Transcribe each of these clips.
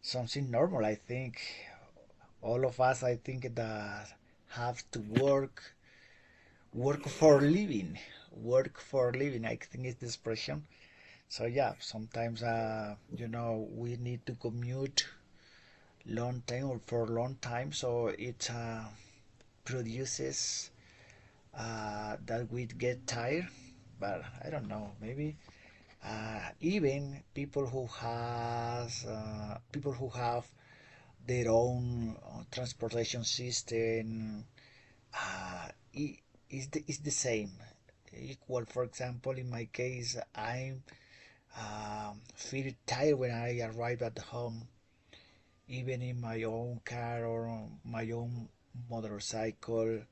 something normal. I think all of us, I think, that have to work for living, work for living. I think it's the expression. So yeah, sometimes we need to commute long time or for a long time, so it produces that we get tired. But I don't know, maybe even people who have their own transportation system, it is the same, equal. For example, in my case, I'm feel tired when I arrive at home, even in my own car or my own motorcycle,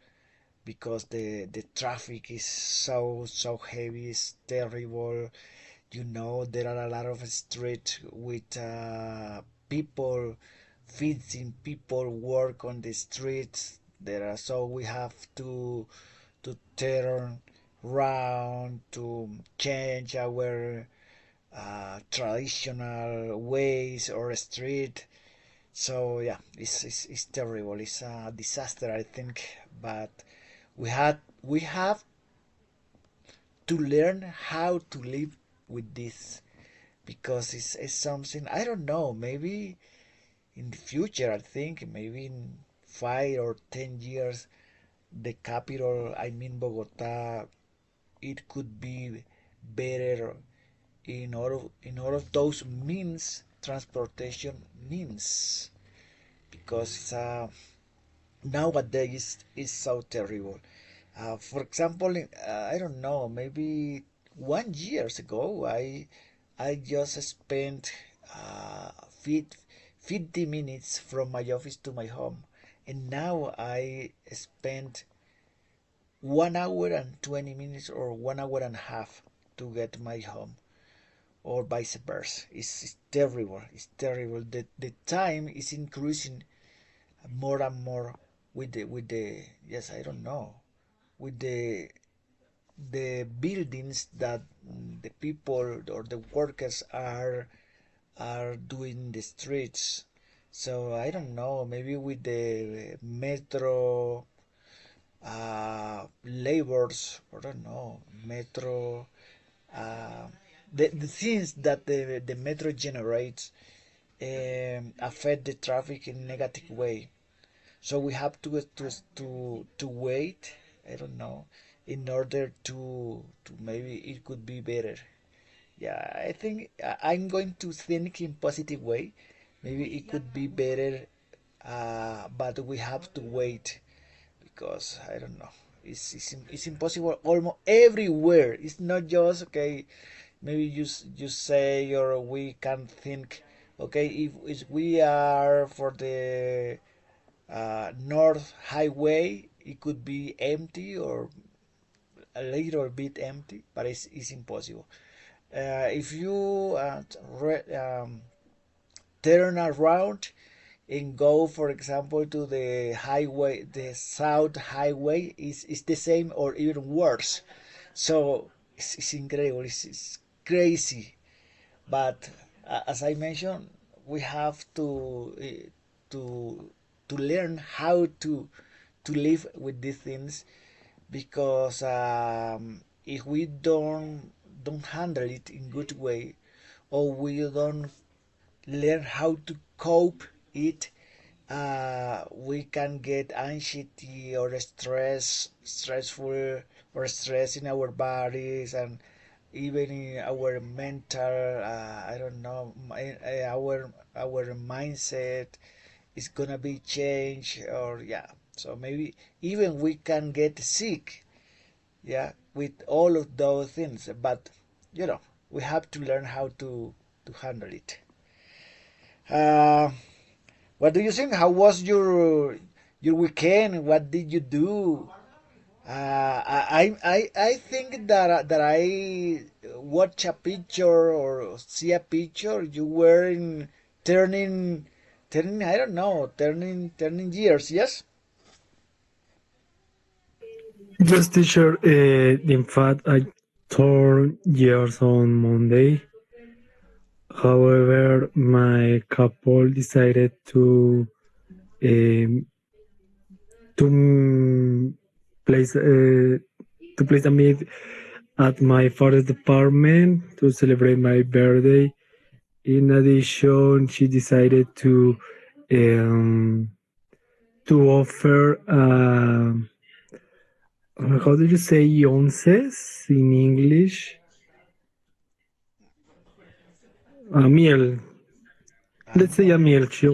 because the traffic is so heavy, it's terrible. There are a lot of streets with people, visiting people work on the streets. So we have to turn around to change our traditional ways or street. So yeah, it's terrible. It's a disaster, I think. But we have to learn how to live with this, because it's something, I don't know, maybe in the future, I think maybe in 5 or 10 years, the capital, I mean Bogota, it could be better in all of those means, transportation means, because nowadays is so terrible. For example, I don't know, maybe 1 years ago, I just spent uh, 50 minutes from my office to my home, and now I spend 1 hour and 20 minutes or 1 hour and a half to get to my home, or vice versa. It's terrible. It's terrible. The time is increasing more and more with the yes, I don't know, with the buildings that the people or the workers are doing the streets. So I don't know, maybe with the metro labors, I don't know, metro, uh, the things that the metro generates affect the traffic in negative way. So we have to wait. I don't know, in order to maybe it could be better. Yeah, I think I'm going to think in positive way. Maybe it could be better, but we have to wait, because I don't know. It's impossible almost everywhere. It's not just okay. Maybe you say, or we can think. Okay, if we are for the North Highway, it could be empty or a little bit empty, but it's impossible. If you turn around and go, for example, to the highway, the South Highway, is the same or even worse. So it's incredible. It's crazy. But as I mentioned, we have to to learn how to live with these things, because if we don't handle it in good way, or we don't learn how to cope it, we can get anxiety or stressful, or stress in our bodies, and even in our mental, I don't know, our mindset is gonna be changed, or yeah. So maybe even we can get sick, yeah, with all of those things. But we have to learn how to handle it. uh, what do you think? How was your weekend? What did you do? I think that I watch a picture or see a picture. You were in turning, I don't know, turning years. Yes. Yes, teacher. In fact, I turned years on Monday. However, my couple decided um, to place a meet at my father's apartment to celebrate my birthday. In addition, she decided um, to offer how do you say onces in English? A meal. Let's say a No. meal. She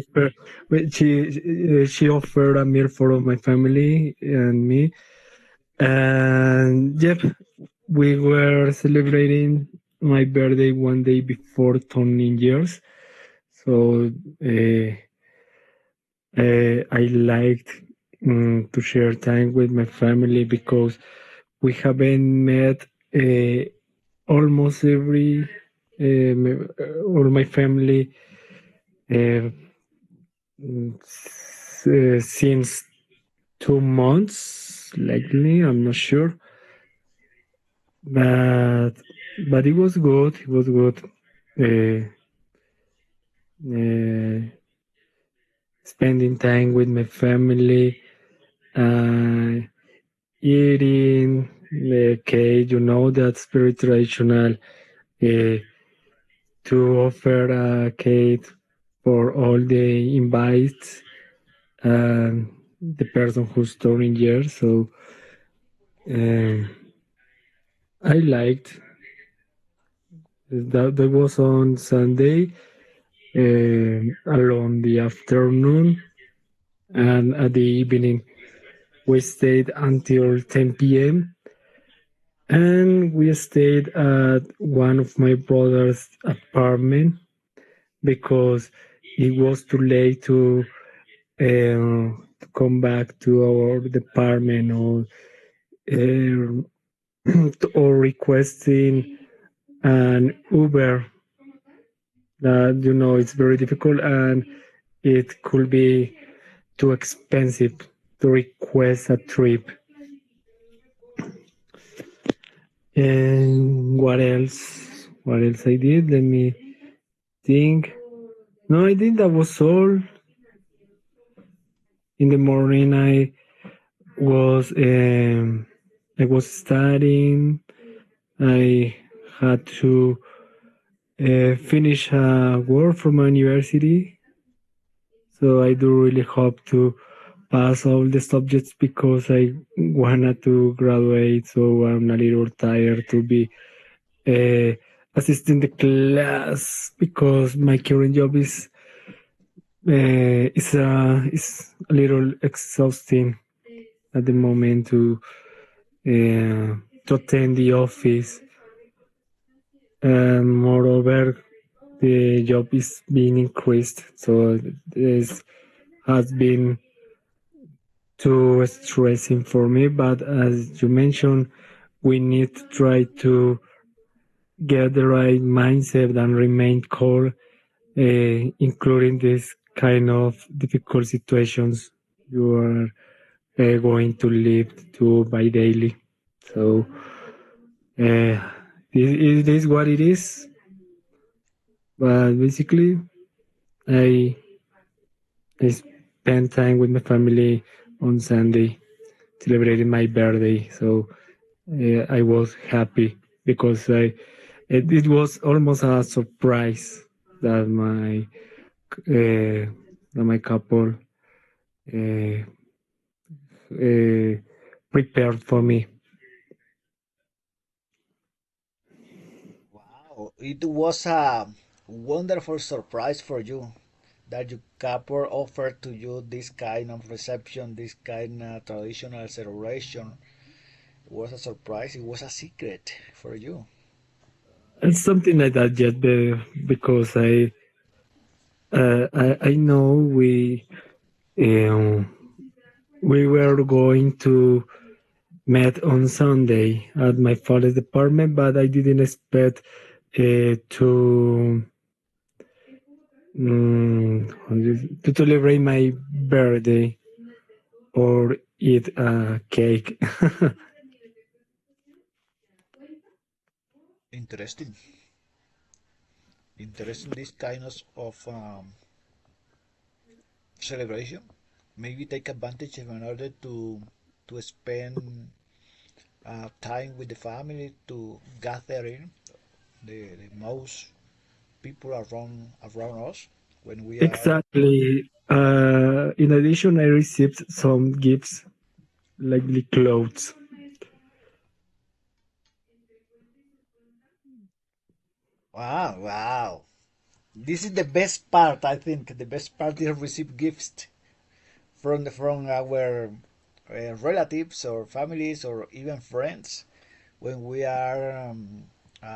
offered a meal for all my family and me, and yep, we were celebrating my birthday one day before turning years. So uh, I liked to share time with my family because we haven't met almost all my family uh, since 2 months likely. I'm not sure, but it was good. It was good. Uh, uh, Spending time with my family, uh, eating the cake. That's very traditional. Uh, to offer a cake for all the invites and the person who's turning years. So um, I liked that. That was on Sunday, along the afternoon, and at the evening we stayed until 10 p.m. and we stayed at one of my brother's apartment because it was too late to come back to our department uh, or requesting an Uber. That it's very difficult and it could be too expensive to request a trip. And what else? What else I did? Let me think. No, I think that was all. In the morning, was I was studying. I had to finish work from my university, so I do really hope to pass all the subjects because I wanted to graduate. So I'm a little tired to be uh, assisting the class because my current job is a little exhausting at the moment to attend the office. And moreover, the job is being increased, so this has been too stressing for me. But as you mentioned, we need to try to get the right mindset and remain calm, including this kind of difficult situations you are going to live to by daily. So uh, it is what it is. But basically, I I spent time with my family on Sunday, celebrating my birthday. So I was happy because it was almost a surprise that my couple uh, uh, prepared for me. Wow, it was a wonderful surprise for you that your couple offered to you this kind of reception, this kind of traditional celebration. It was a surprise. It was a secret for you. It's something like that yet, because I know um, we were going to met on Sunday at my father's apartment, but I didn't expect to to celebrate my birthday or eat a cake. Interesting. interested in this kind of celebration. Maybe take advantage in order to spend time with the family, to gather in the most people around us when we are. Exactly. In addition, I received some gifts like the clothes. Wow, wow. This is the best part, I think. The best part is receive gifts from our relatives or families or even friends when we are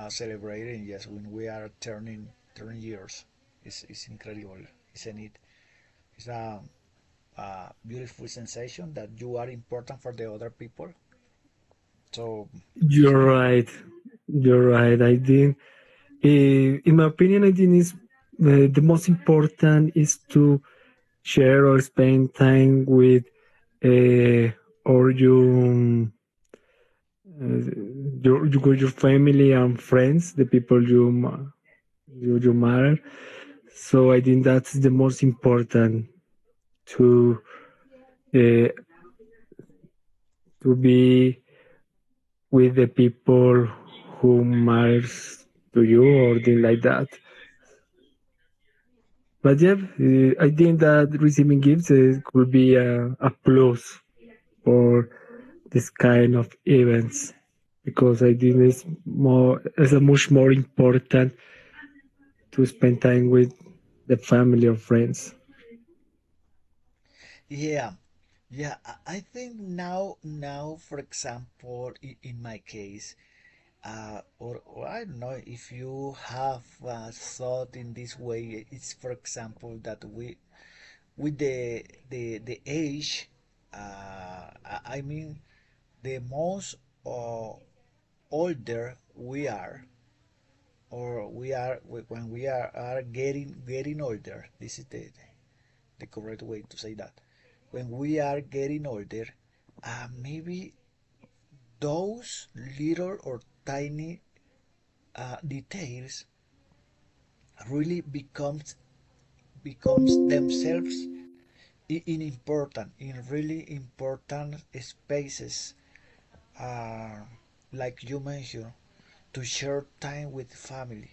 celebrating. Yes, when we are turning years. It's incredible, isn't it? It's a beautiful sensation that you are important for the other people. So it's You're beautiful. right. You're right. I think, in my opinion, I think is the most important is to share or spend time with uh, or your family and friends, the people you matter. So I think that's the most important to uh, to be with the people who matters to you or things like that. But yeah, I think that receiving gifts could be a plus for this kind of events because I think it's a much more important to spend time with the family or friends. Yeah, yeah. I think now, for example, in my case, or I don't know if you have thought in this way. It's for example that we with the age, I mean the most older we are, or we are when we are getting older. This is the correct way to say that. When we are getting older, maybe those little or tiny details really becomes themselves in important, in really important spaces, uh, like you mentioned, to share time with family,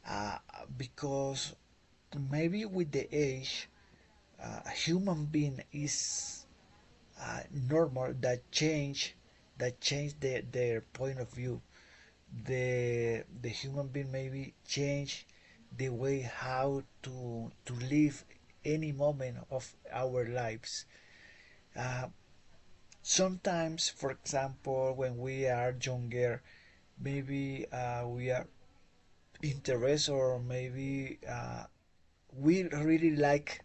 uh, because maybe with the age, a human being is normal that change their point of view. The human being maybe change the way how to live any moment of our lives. Uh, Sometimes, for example, when we are younger, maybe we are interested, or maybe we really like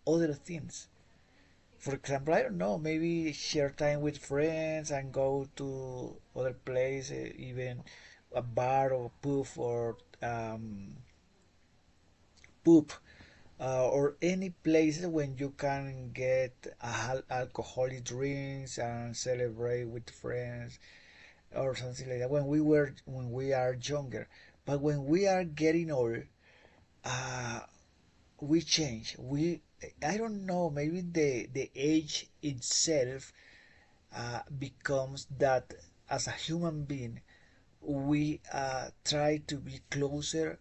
other things. For example, I don't know, maybe share time with friends and go to other place, even a bar or pub or poop, or any place when you can get alcoholic drinks and celebrate with friends or something like that. When we are younger, but when we are getting old, uh, we change. I don't know. Maybe the age itself becomes that as a human being we try to be closer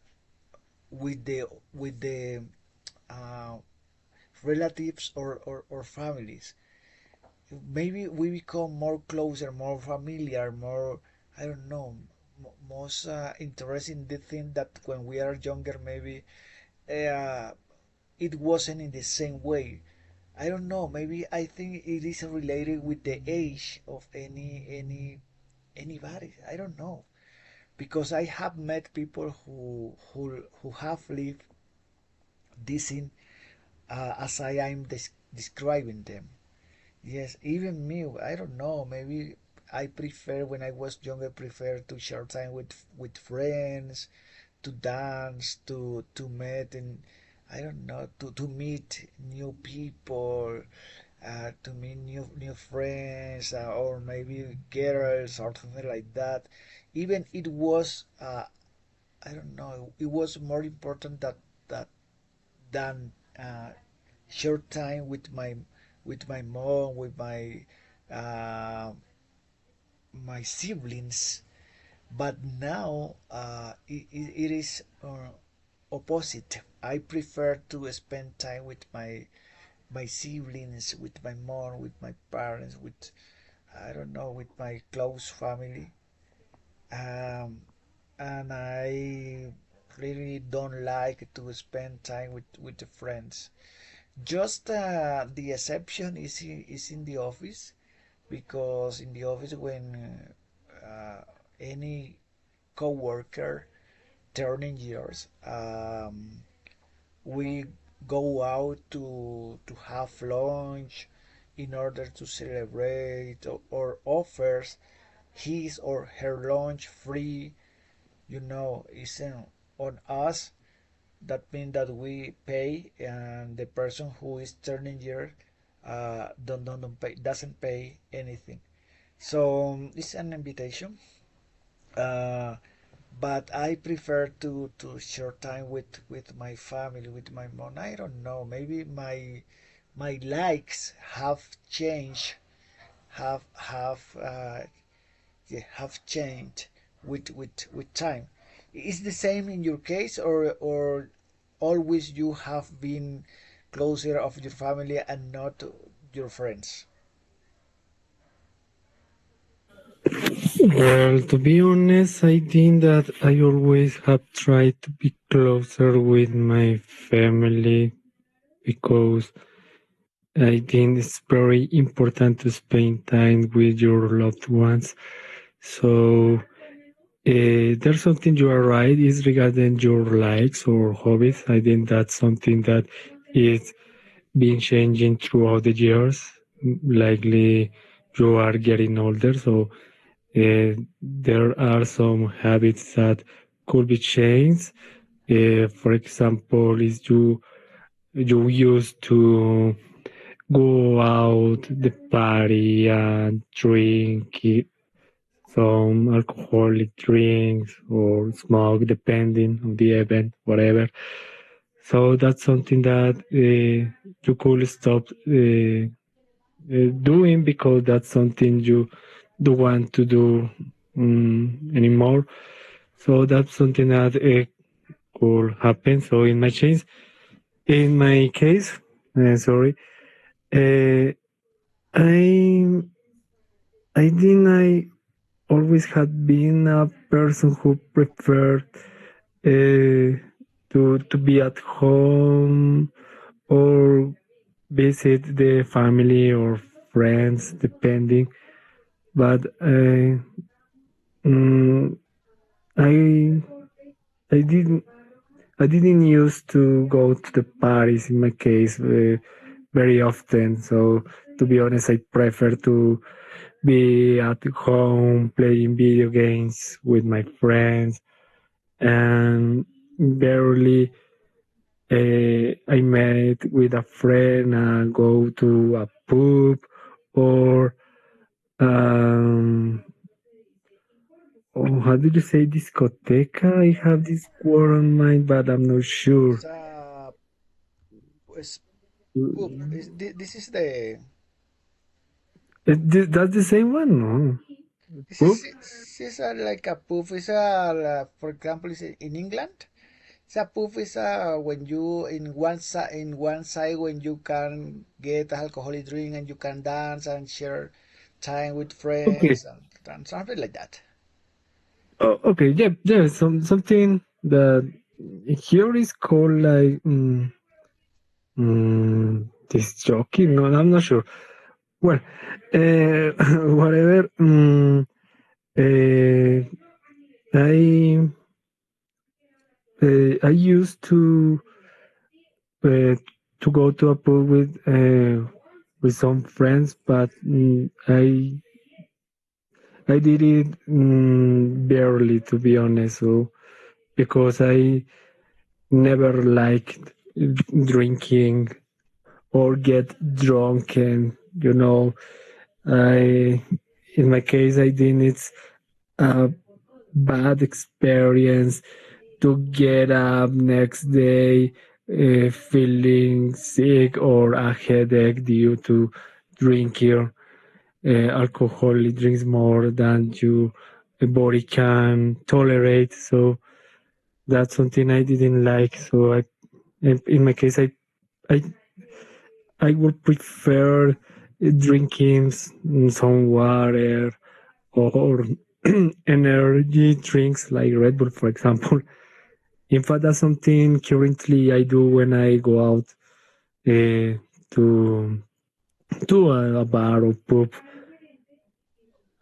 with the uh, relatives or families. Maybe we become more closer, more familiar, more, I don't know, most interesting. The thing that when we are younger, maybe uh, it wasn't in the same way. I don't know. Maybe I think it is related with the age of anybody. I don't know, because I have met people who have lived this in as I am describing them. Yes, even me. I don't know. Maybe I prefer when I was younger. Prefer to share time with friends, to dance, to meet, and I don't know, to meet new people, to meet new friends, or maybe girls or something like that. Even it was I don't know. It was more important that than short time with my mom, with uh, my siblings. But now it is opposite. I prefer to spend time with my siblings, with my mom, with my parents, with I don't know, with my close family. Um, and I really don't like to spend time with the friends. Just the exception is in the office, because in the office when any coworker turning years, we go out to have lunch in order to celebrate, or offers his or her lunch free. Isn't on us. That means that we pay, and the person who is turning year don't pay, doesn't pay anything. So it's an invitation. Uh, but I prefer to share time with my family, with my mom. I don't know. Maybe my likes have changed, have changed with time. Is the same in your case, or always you have been closer of your family and not your friends? Well, to be honest, I think that I always have tried to be closer with my family because I think it's very important to spend time with your loved ones. So, there's something you are right is regarding your likes or hobbies. I think that's something that is been changing throughout the years. Likely you are getting older, so there are some habits that could be changed. For example, is you used to go out the party and drink some alcoholic drinks or smoke, depending on the event, whatever. So that's something that you could stop doing because that's something you don't want to do anymore. So that's something that could happen. So in my case, sorry, uh, I I think I always had been a person who preferred to be at home or visit the family or friends, depending. But mm, I I didn't I didn't used to go to the parties in my case very often. So to be honest, I prefer to be at home playing video games with my friends and barely I met with a friend and go to a pub or um oh, how did you say discoteca? I have this word on mind, but I'm not sure. It's it's poop. This is the That's the same one, no? Pub? this is like a poof. It's for example, it's in England. It's a poof is when you in one side when you can get alcoholic drink and you can dance and share time with Okay. friends and something like that. Oh, okay. Yeah, yeah. Something that here is called like this jockey. No, I'm not sure. Well, whatever. Uh, I I used uh, to go to a pool with some friends, but I did it barely, to be honest. So because I never liked drinking or get drunk, and I in my case I think it's a bad experience to get up next day feeling sick or a headache due to drinking alcoholic drinks more than your body can tolerate. So that's something I didn't like. So in my case, I, I would prefer drinking some water or energy drinks like Red Bull, for example. In fact, that's something currently I do when I go out to a bar or pub.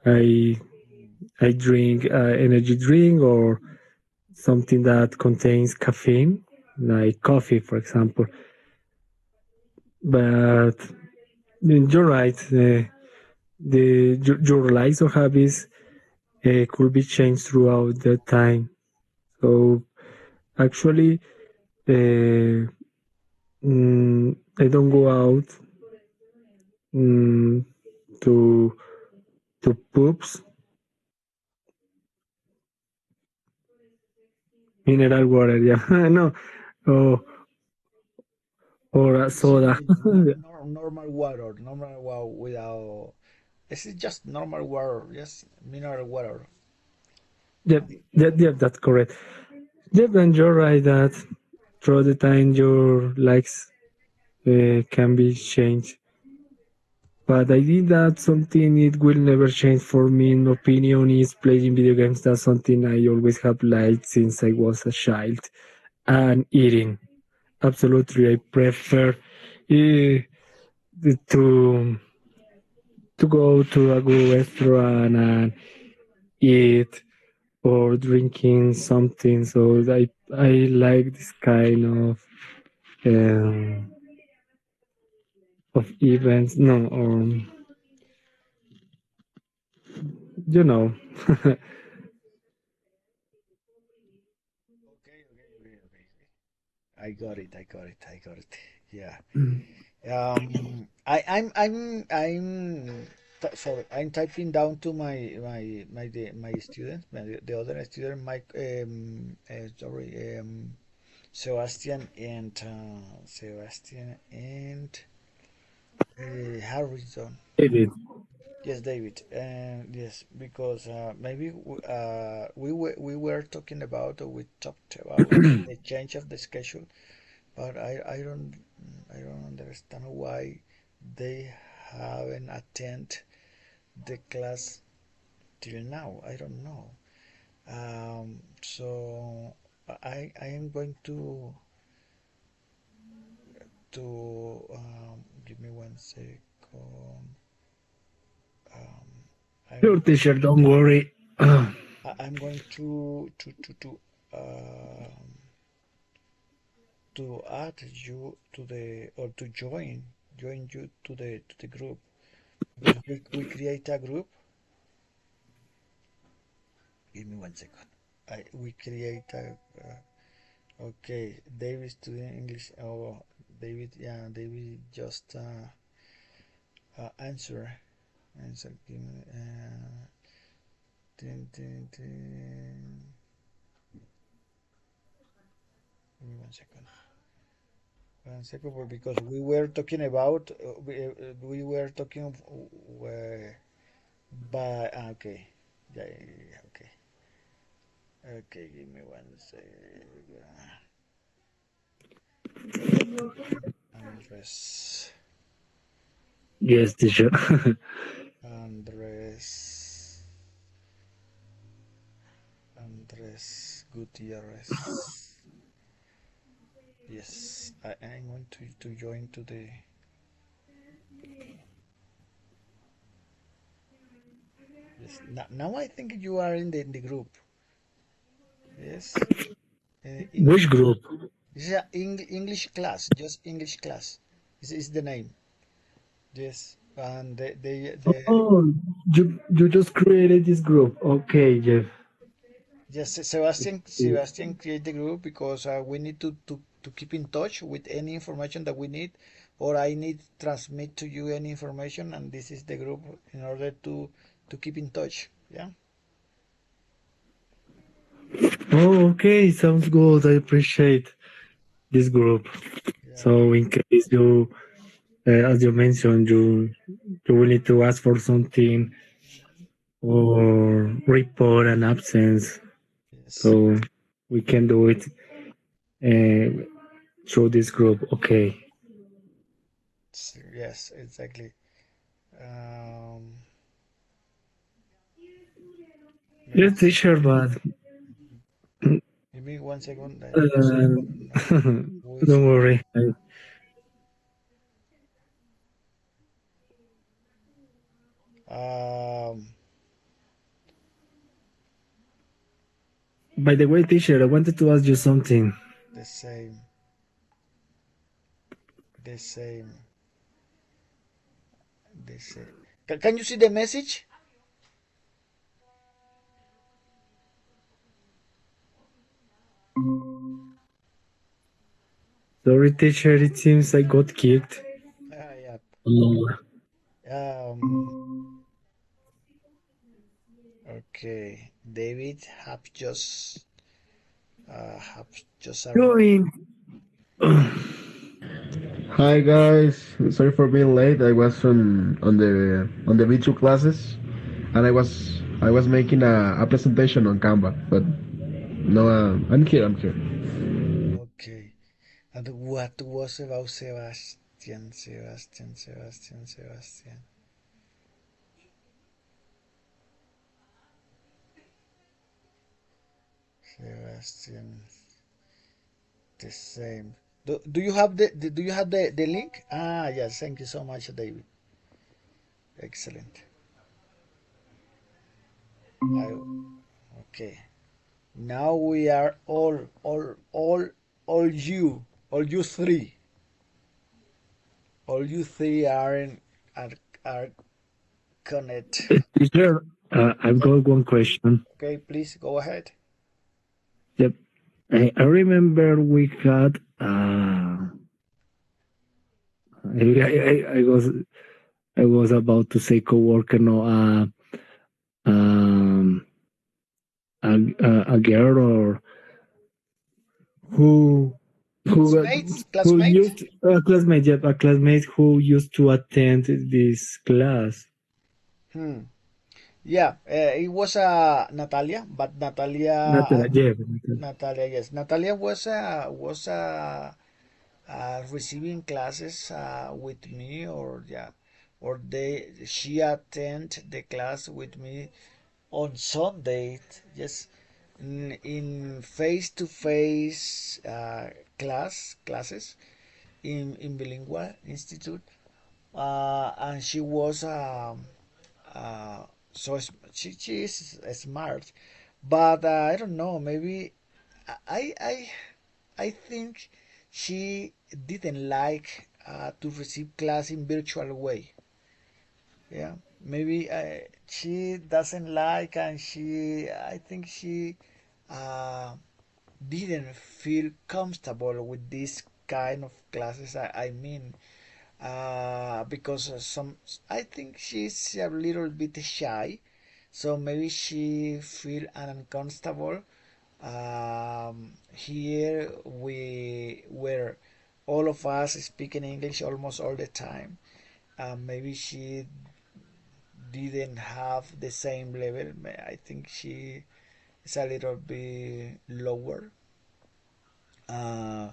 I I drink energy drink or something that contains caffeine, like coffee, for example. But you're right. Your likes or habits could be changed throughout the time. So actually, uh, I don't go out mm, to pubs, mineral water, yeah, no, or a So soda. it's normal water without. This is just normal water, just mineral water. Yep, yep, that's correct. Yep, and you're right that throughout the time your likes can be changed. But I think that something it will never change for me. In opinion, is playing video games. That's something I always have liked since I was a child. And eating, absolutely, I prefer to go to a good restaurant and eat or drinking something. So I like this kind um, of events. No, or you know. Okay. I got it. I got it. Yeah. Sorry. I'm typing down to my student, the other student, Mike. Sorry. Sebastian and Harrison. David. Yes, David. Yes, because maybe we were talking about, or we talked about the change of the schedule, but I don't understand why they haven't attend the class till now. I don't know. So I am going to give me 1 second. I'm Your teacher, don't worry. I'm going to add you to the, or to join you to the group, because we create a group. Give me 1 second. We create a okay. David student English. Oh, David. Yeah, David just answer. Give me tin. Give me 1 second. 1 second, because we were talking about we were talking by okay. Yeah, okay. Okay, give me 1 second. Andres. Yes, teacher. Andres. Andres Gutierrez. Yes, I want to join to the. Yes. Now I think you are in the group. Yes. Which English. group? This is a English class. Just English class. This is the name. Yes. And the Oh, you just created this group. Okay, Jeff. yes, Sebastian create the group because we need to keep in touch with any information that we need, or I need to transmit to you any information, and this is the group in order to keep in touch. Yeah. Oh, okay, sounds good. I appreciate this group. Yeah. So in case you, as you mentioned, you will need to ask for something or report an absence, Yes. so we can do it uh, through this group. Okay. Yes, exactly. Um, maybe Yes, teacher, but maybe 1 second. I need to see uh, who is don't here. worry. Um, By the way, teacher, I wanted to ask you something. the same, the same, the same. Can you see the message? Sorry, teacher, it seems I got kicked. Yeah. Oh, Um, okay. David have just arrived. join. Hi guys, sorry for being late. I was on the V2 classes, and I was making a presentation on Canva. But no, I'm here. I'm here. Okay. And what was about Sebastian? Sebastian, Sebastian, Sebastian. Sebastian. The same. Do you have do you have the link? Ah, yes. Thank you so much, David. Excellent. I okay. Now we are all you three, all you three are are connect. Teacher, I've Yep. got one question. Okay, please go ahead. Yep. I remember we had. I was about to say coworker. No, um, a girl or who who uh, Classmates, who classmate. used a classmate. Yep, a classmate who used to attend this class. Hmm. Yeah, it was Natalia, but Not that. Yeah. Natalia, yes, Natalia was receiving classes with me, or yeah, or she attend the class with me on Sunday. Yes, in face to face classes in bilingual institute, and she was uh, she is smart, but I don't know. Maybe I I I think she didn't like to receive class in virtual way. Yeah, maybe she doesn't like, and I think she uh, didn't feel comfortable with this kind of classes. I mean, because I think she's a little bit shy, so maybe she feel uncomfortable. Here we were all of us speaking English almost all the time. Maybe she didn't have the same level. I think she is a little bit lower. Uh,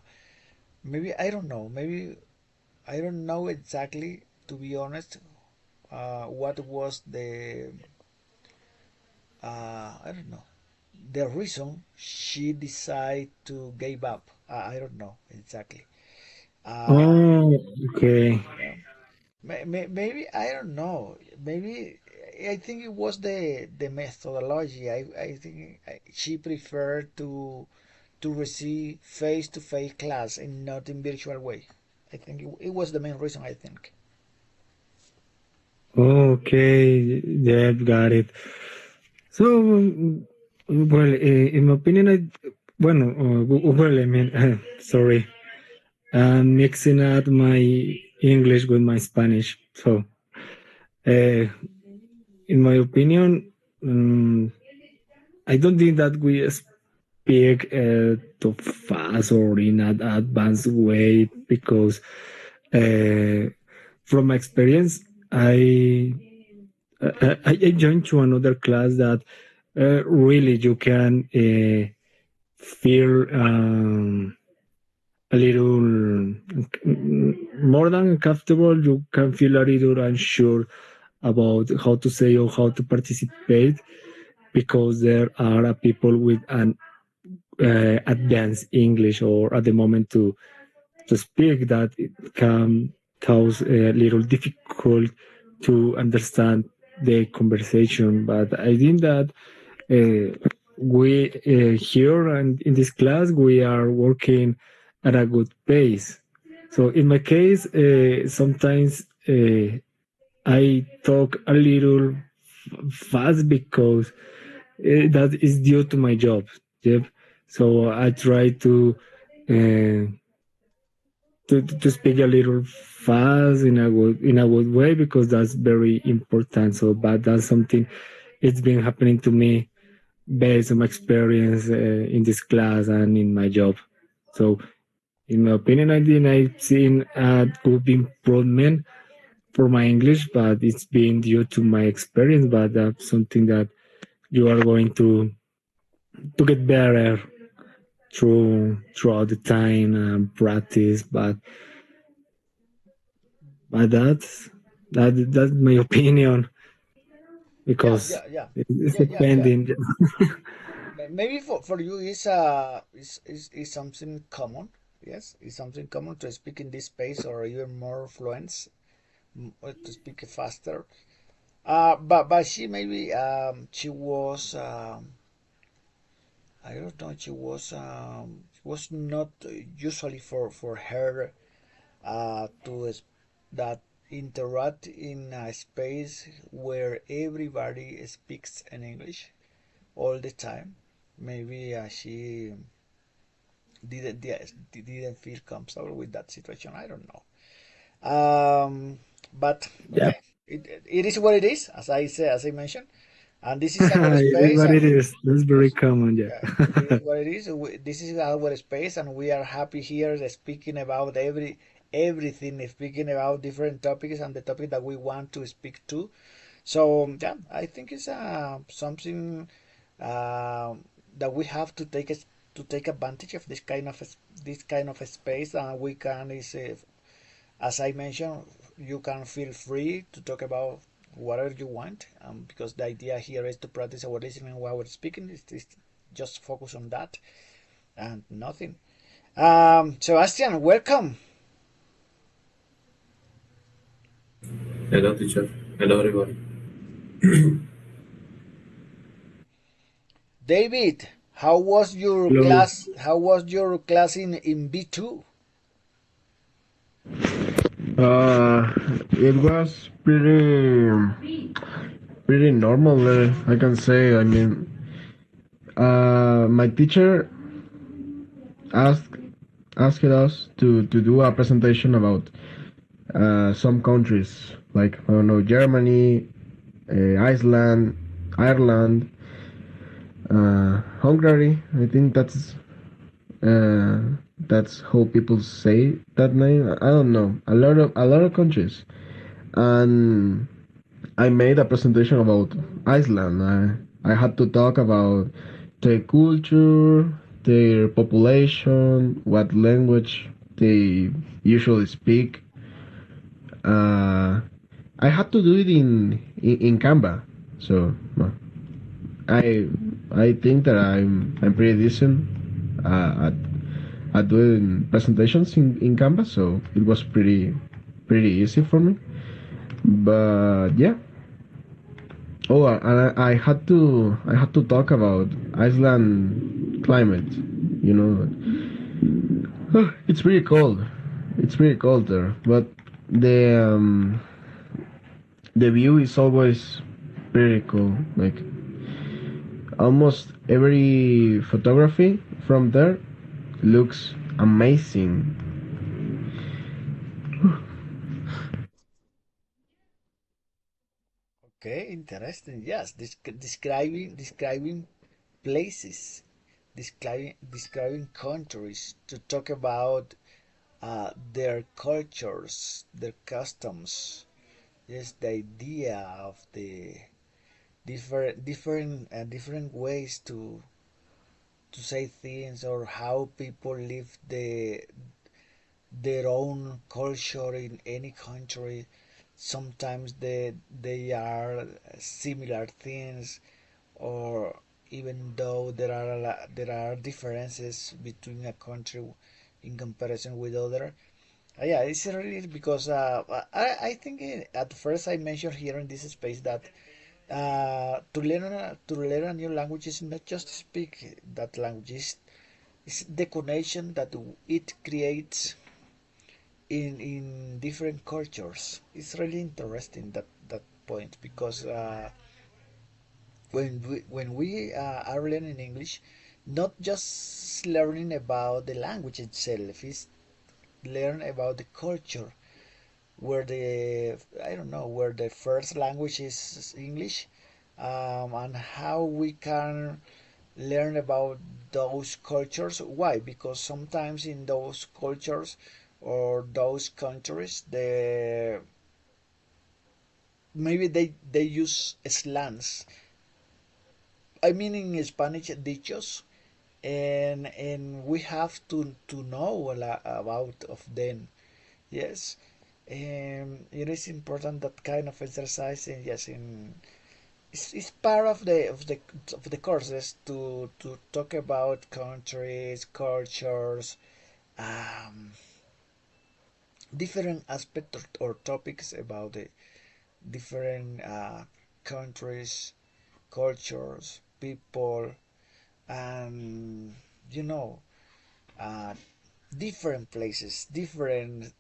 Maybe I don't know. Maybe I don't know exactly, to be honest, what was the I don't know, the reason she decided to give up. I don't know exactly. Uh, Oh, okay. yeah. Maybe I don't know. Maybe I think it was the methodology. I think she preferred to receive face to face class and not in virtual way. I think it was the main reason. I think. Okay, yeah, got it. So, well, in my opinion, bueno, well, I mean, sorry, I'm mixing up my English with my Spanish. So, uh, in my opinion, I don't think that we speak too fast or in an advanced way because uh, from my experience, I joined to another class that really you can feel a little more than comfortable. You can feel a little unsure about how to say or how to participate because there are people with an advanced English or at the moment to speak that it can cause a little difficult to understand the conversation. But I think that we here and in this class we are working at a good pace. So in my case, sometimes I talk a little fast because that is due to my job. Yep. So I try uh, to speak a little fast in a good way because that's very important. So, but that's something it's been happening to me based on my experience in this class and in my job. So, in my opinion, I think I've seen a good improvement for my English, but it's been due to my experience. But that's something that you are going to get better throughout the time and practice. But that's my opinion Yeah, because yeah, yeah, it's yeah, yeah, yeah. depending. Maybe for you is something common. Yes, is something common to speak in this space or even more fluent, or to speak faster. But she maybe she was I don't know, she was not usually for her to that interact in a space where everybody speaks in English all the time. Maybe she didn't feel comfortable with that situation. I don't know. But Yeah, okay, it is what it is, as I say, as I mentioned, and this is our it is space, what it and is. That's very yes, common. yeah, it Yeah. is what it is. This is our space, and we are happy here speaking about everything, speaking about different topics and the topic that we want to speak to. So yeah, I think it's something uh, that we have to take advantage of this kind of a space, and we can is as I mentioned, you can feel free to talk about whatever you want, because the idea here is to practice our listening while we're speaking. It's just focus on that and nothing. Sebastian, welcome. Hello, teacher. Hello, everyone. David, how was your Hello. class? How was your class in B2? It was pretty normal. I can say. I mean, my teacher asked asked us to do a presentation about some countries like I don't know Germany, Iceland, Ireland, Hungary. I think uh, that's how people say that name. I don't know. A lot of countries, and I made a presentation about Iceland. I had to talk about their culture, their population, what language they usually speak. Uh, I had to do it in Canva, so I I think that I'm pretty decent at doing presentations in Canva, so it was pretty easy for me. But yeah, oh, and I had to talk about Iceland climate. You know, it's pretty cold. It's pretty cold there, but the um, the view is always pretty cool. Like almost every photography from there looks amazing. Okay, interesting. Yes, describing places describing countries, to talk about their cultures, their customs. Yes, the idea of the different ways to say things, or how people live their own culture in any country. Sometimes they are similar things, or even though there are differences between a country in comparison with other. Yeah, it's really because I think at first I mentioned here in this space that to learn a new language is not just to speak that language, it's the connection that it creates in different cultures. It's really interesting that point, because when we are learning English, not just learning about the language itself, it's learn about the culture, where the I don't know, where the first language is English, and how we can learn about those cultures. Why? Because sometimes in those cultures or those countries, maybe they use slangs. I mean, in Spanish, dichos, and we have to know a lot about of them. Yes, it is important that kind of exercise, and yes, it's part of the courses to talk about countries, cultures, um, different aspects or topics about the different countries, cultures, people, and you know, uh, different places, different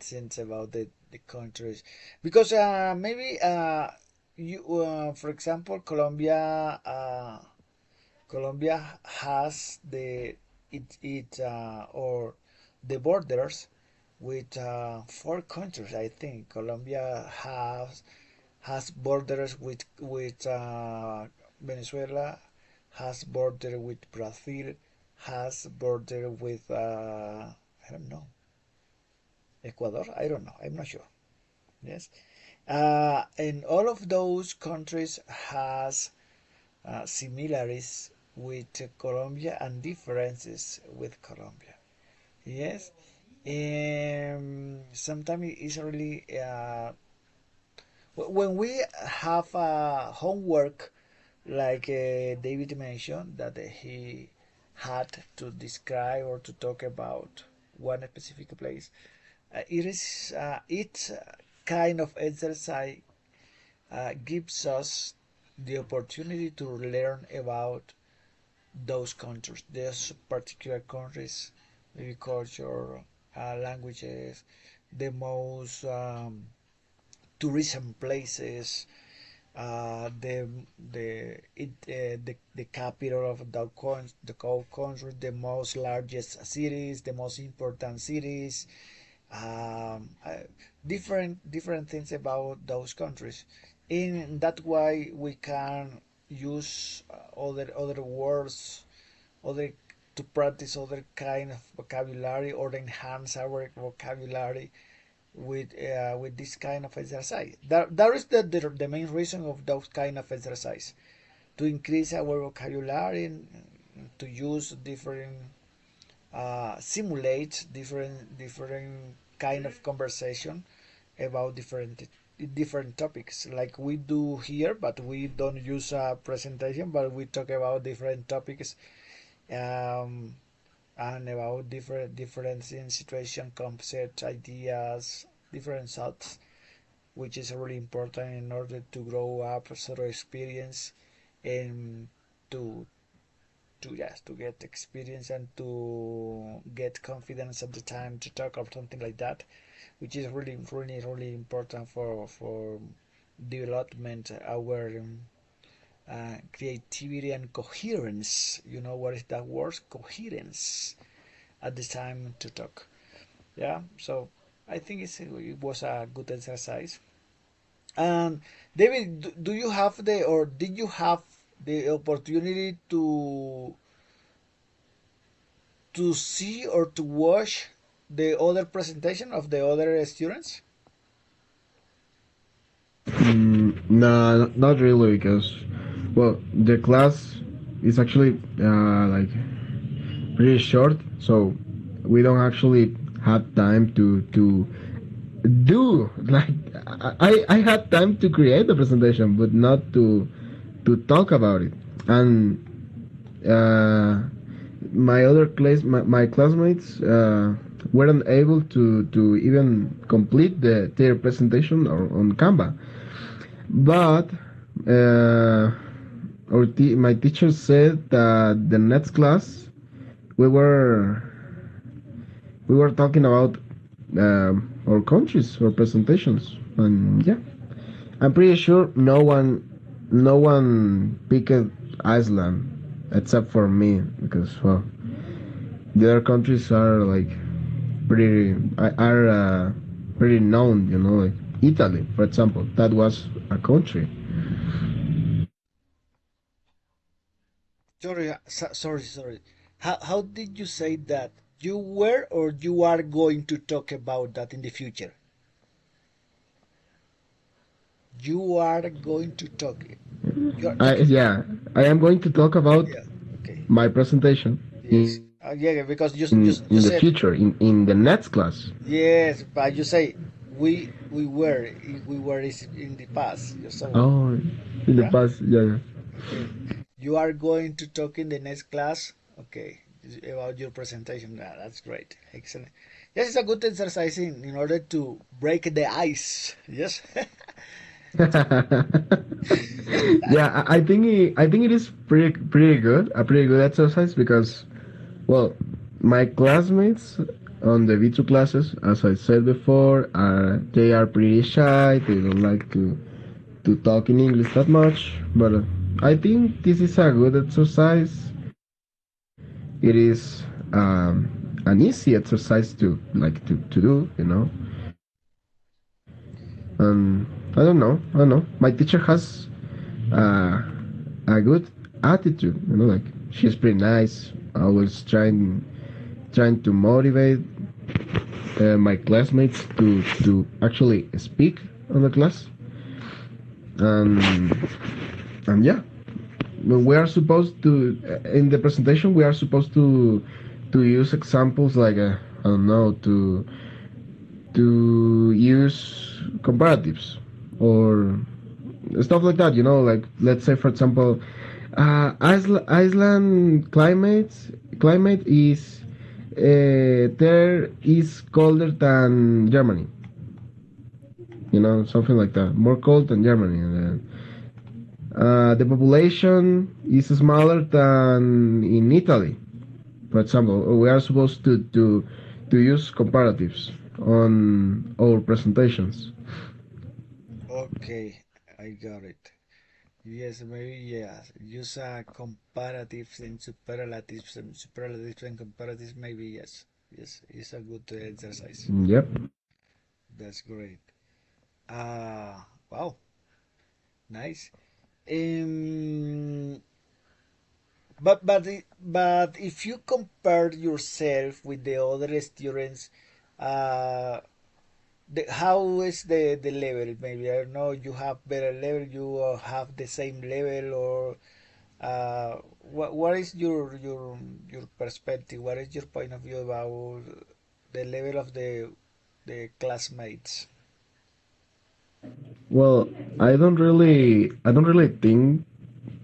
things about the countries, because maybe you for example, Colombia has or the borders with four countries. I think Colombia has borders with Venezuela, has border with Brazil, has border with I don't know, Ecuador. I don't know. I'm not sure. Yes, and all of those countries has similarities with Colombia and differences with Colombia. Yes, sometimes it's really when we have homework, like David mentioned, that he had to describe or to talk about one specific place. It kind of exercise gives us the opportunity to learn about those countries, those particular countries, maybe culture, languages, the most tourism places, the capital of the whole country, the most largest cities, the most important cities, different things about those countries. In that way, we can use other words, other to practice other kind of vocabulary, or enhance our vocabulary with this kind of exercise. That is the main reason of those kind of exercise, to increase our vocabulary, and to use different simulate different kind of conversation about different topics, like we do here, but we don't use a presentation, but we talk about different topics, um, and about different in situation, concepts, ideas, different thoughts, which is really important in order to grow up through experience, and to yes, to get experience and to get confidence at the time to talk or something like that, which is really important for development our creativity and coherence. You know what is that word? Coherence at the time to talk. Yeah, so I think it was a good exercise. And David, do you have the or did you have the opportunity to see or to watch the other presentation of the other students? No, not really, because well, the class is actually like pretty short, so we don't actually have time to do like I had time to create the presentation, but not to talk about it. And uh, my classmates weren't able to even complete their presentation on Canva. But uh, my teacher said that the next class we were we were talking about our countries or presentations, and yeah, I'm pretty sure no one picked Iceland except for me, because well, the other countries are like pretty known, like Italy, for example. That was a country. Sorry, sorry. How did you say that? You were or you are going to talk about that in the future? You are going to talk. You're talking. Yeah, I am going to talk about Yeah. Okay. my presentation Yes. Yeah, because you in the said future in the next class. yes, but you say we were is in the past. So Oh, in the yeah. past, yeah. Okay. You are going to talk in the next class. Okay. About your presentation. Yeah, that's great. Excellent. Yes, it's a good exercise in order to break the ice. Yes. Yeah, I think it is pretty good, a pretty good exercise, because well, my classmates on the V2 classes, as I said before, they are pretty shy. They don't like to talk in English that much. But I think this is a good exercise. It is an easy exercise to do. And I don't know. My teacher has uh, a good attitude. Like she's pretty nice. Always trying to motivate my classmates to actually speak on the class. And and yeah, we are supposed to in the presentation we are supposed to use examples like I don't know, to use comparatives or stuff like that. Like let's say, for example, Iceland climate is there is colder than Germany. Something like that. More cold than Germany. And the population is smaller than in Italy, for example. We are supposed to use comparatives on our presentations. Okay, I got it. Yes, maybe yes. Use comparatives and superlatives and comparatives. Maybe yes. Yes, it's a good exercise. Yep. That's great. Wow, nice. Um, but if you compare yourself with the other students, uh, how is the level? Maybe I don't know. You have better level. You have the same level, or what is your perspective? What is your point of view about the level of the classmates? Well, I don't really think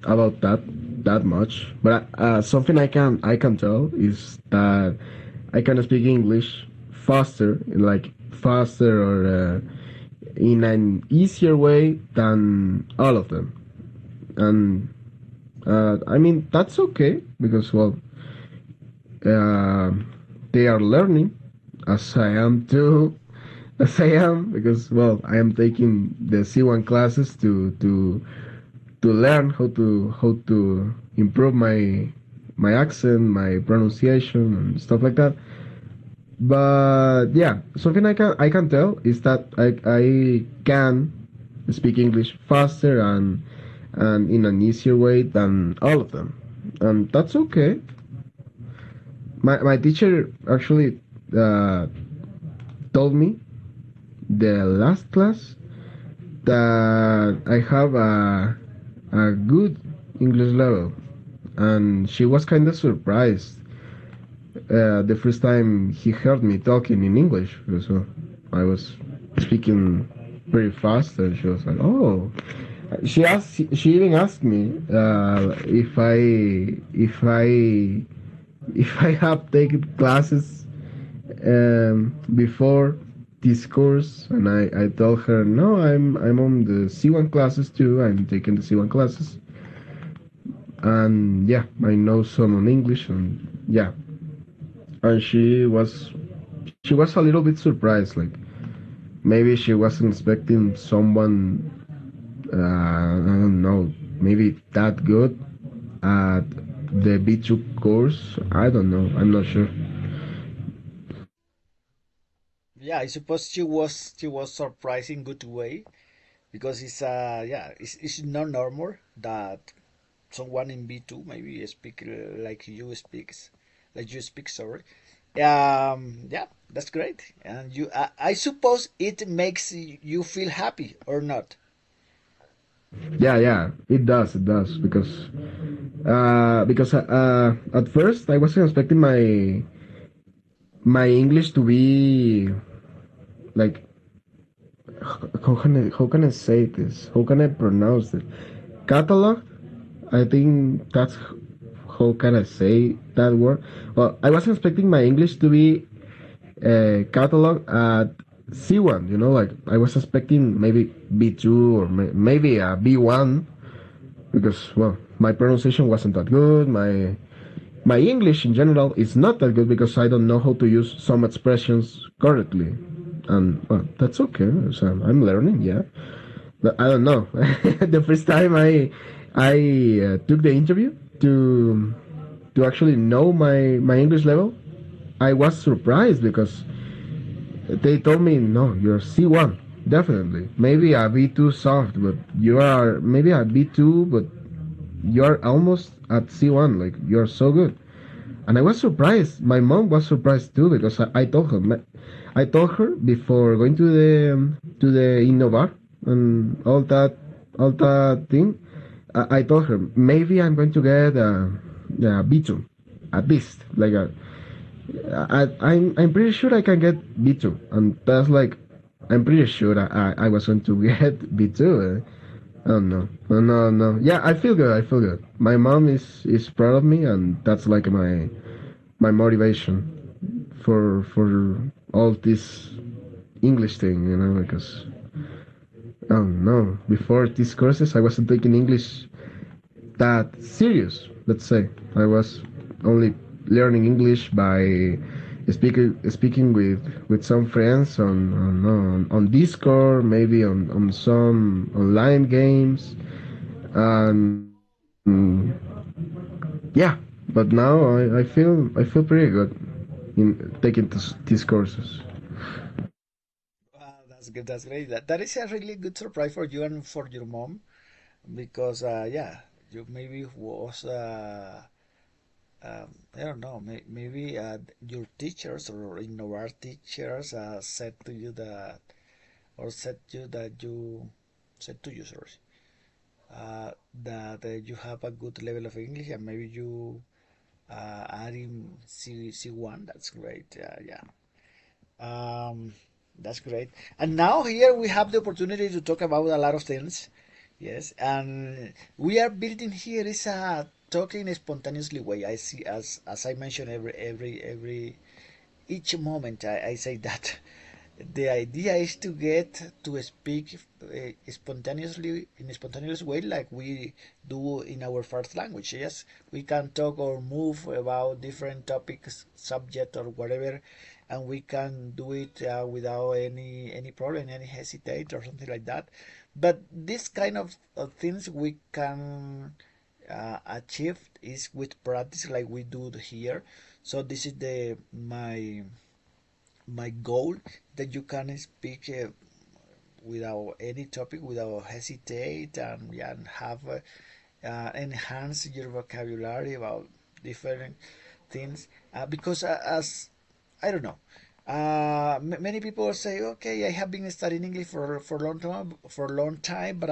about that much. But something I can tell is that I can speak English faster, like faster or in an easier way than all of them. And I mean that's okay, because well, uh, they are learning, as I am too, as I am, because well, I am taking the C1 classes to learn how to improve my accent, my pronunciation, and stuff like that. But yeah, something I can tell is that I can speak English faster and in an easier way than all of them, and that's okay. my teacher actually uh, told me the last class that I have a good English level, and she was kind of surprised the first time he heard me talking in English. So I was speaking pretty fast, and she was like, "Oh." She asked. She even asked me if I have taken classes before this course, and I told her no, I'm on the C1 classes too. I'm taking the C1 classes, and yeah, I know some on English, and yeah, and she was a little bit surprised, like maybe she wasn't expecting someone I don't know, maybe that good at the B2 course. I don't know. I'm not sure. Yeah, I suppose she was surprised in good way because it's not normal that someone in B2 maybe speak like you speak, sorry. Yeah, that's great. And I suppose it makes you feel happy or not. Yeah, yeah, it does because at first I wasn't expecting my English to be like how can I say this? How can I pronounce it? Catalog. I think that's how can I say that word. Well, I wasn't expecting my English to be catalog at C1. You know, like I was expecting maybe B2 or maybe a B1 because well, my pronunciation wasn't that good. My English in general is not that good because I don't know how to use some expressions correctly, and well, that's okay. So I'm learning, yeah. But I don't know. The first time I took the interview to actually know my English level, I was surprised because they told me, no, you're C1, definitely. Maybe a B2 soft, but you are maybe a B2, but you're almost at C1. Like you're so good. And I was surprised. My mom was surprised too because I told her before going to the Innovar and all that thing. I told her maybe I'm going to get a B2 at least. Like I'm pretty sure I can get B2, and that's like I'm pretty sure I was going to get B2. Oh no, oh, no, no. Yeah, I feel good. I feel good. My mom is proud of me, and that's like my motivation for all this English thing. You know, because oh no, before these courses I wasn't taking English that serious. Let's say I was only learning English by speaking with some friends on Discord, maybe on some online games, and yeah. But now I feel pretty good in taking these courses. Wow, that's good. That's great. That is a really good surprise for you and for your mom because yeah, you maybe was I don't know, maybe your teachers or Innovar teachers said to you that or said to you, sorry, that you have a good level of English and maybe you are in C1. That's great. Yeah. That's great. And now here we have the opportunity to talk about a lot of things. Yes, and we are building here is a talking spontaneously way. I see as I mentioned every each moment I say that the idea is to get to speak spontaneously in a spontaneous way like we do in our first language. Yes, we can talk or move about different topics, subject or whatever, and we can do it without any problem, any hesitate or something like that. But this kind of things we can achieve is with practice like we do here. So this is the my goal that you can speak without any topic, without hesitate, and yeah, and have enhance your vocabulary about different things, because as I don't know. Many people say, "Okay, I have been studying English for a long time, but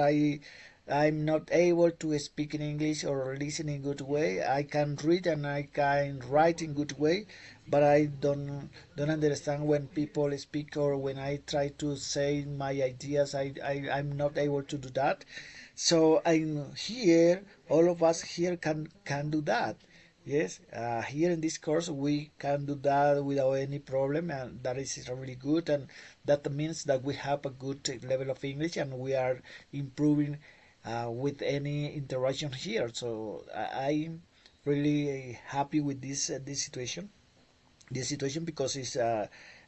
I'm not able to speak in English or listen in good way. I can read and I can write in good way, but I don't understand when people speak or when I try to say my ideas. I'm not able to do that. So I'm here. All of us here can do that. Yes, here in this course we can do that without any problem, and that is really good. And that means that we have a good level of English, and we are improving with any interaction here. So I'm really happy with this situation because it's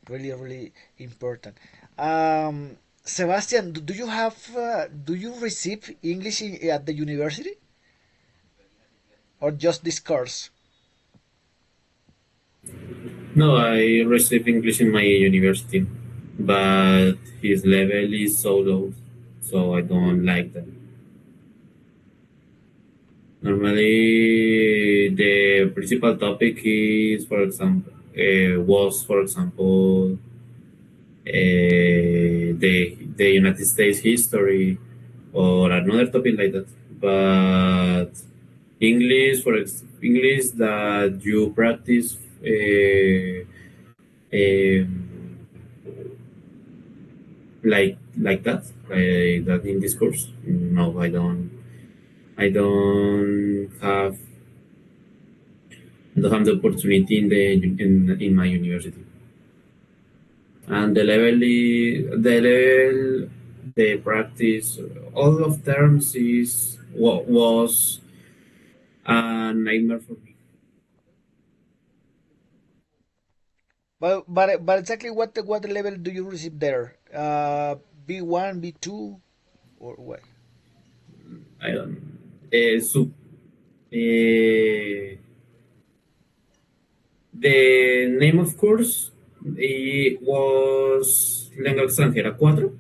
really important. Sebastian, do you receive English at the university or just this course? No, I received English in my university, but his level is so low, so I don't like that. Normally, the principal topic is, for example, for example, the United States history or another topic like that. But English that you practice um, like that in this course. No, I don't. I don't have the opportunity in my university. And the practice, all of terms is what was a nightmare for me. But exactly what level do you receive there? B1, B2, or what? I don't. So, the name of course it was Lengua Extranjera 4.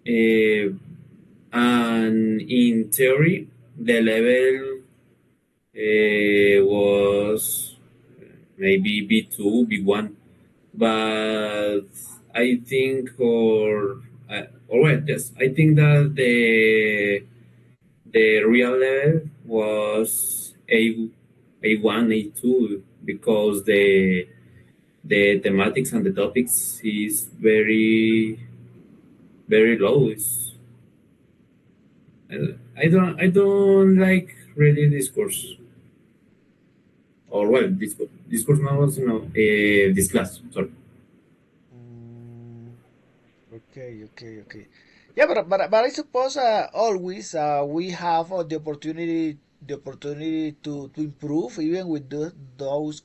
Uh, and in theory, the level was maybe B2, B1, but I think, or well, yes, I think that the real level was A1, A2 because the thematics and the topics is very low. I don't like really discourse or well discourse novels, this class. Sorry. Mm, okay. Yeah, but I suppose always we have the opportunity to improve even with those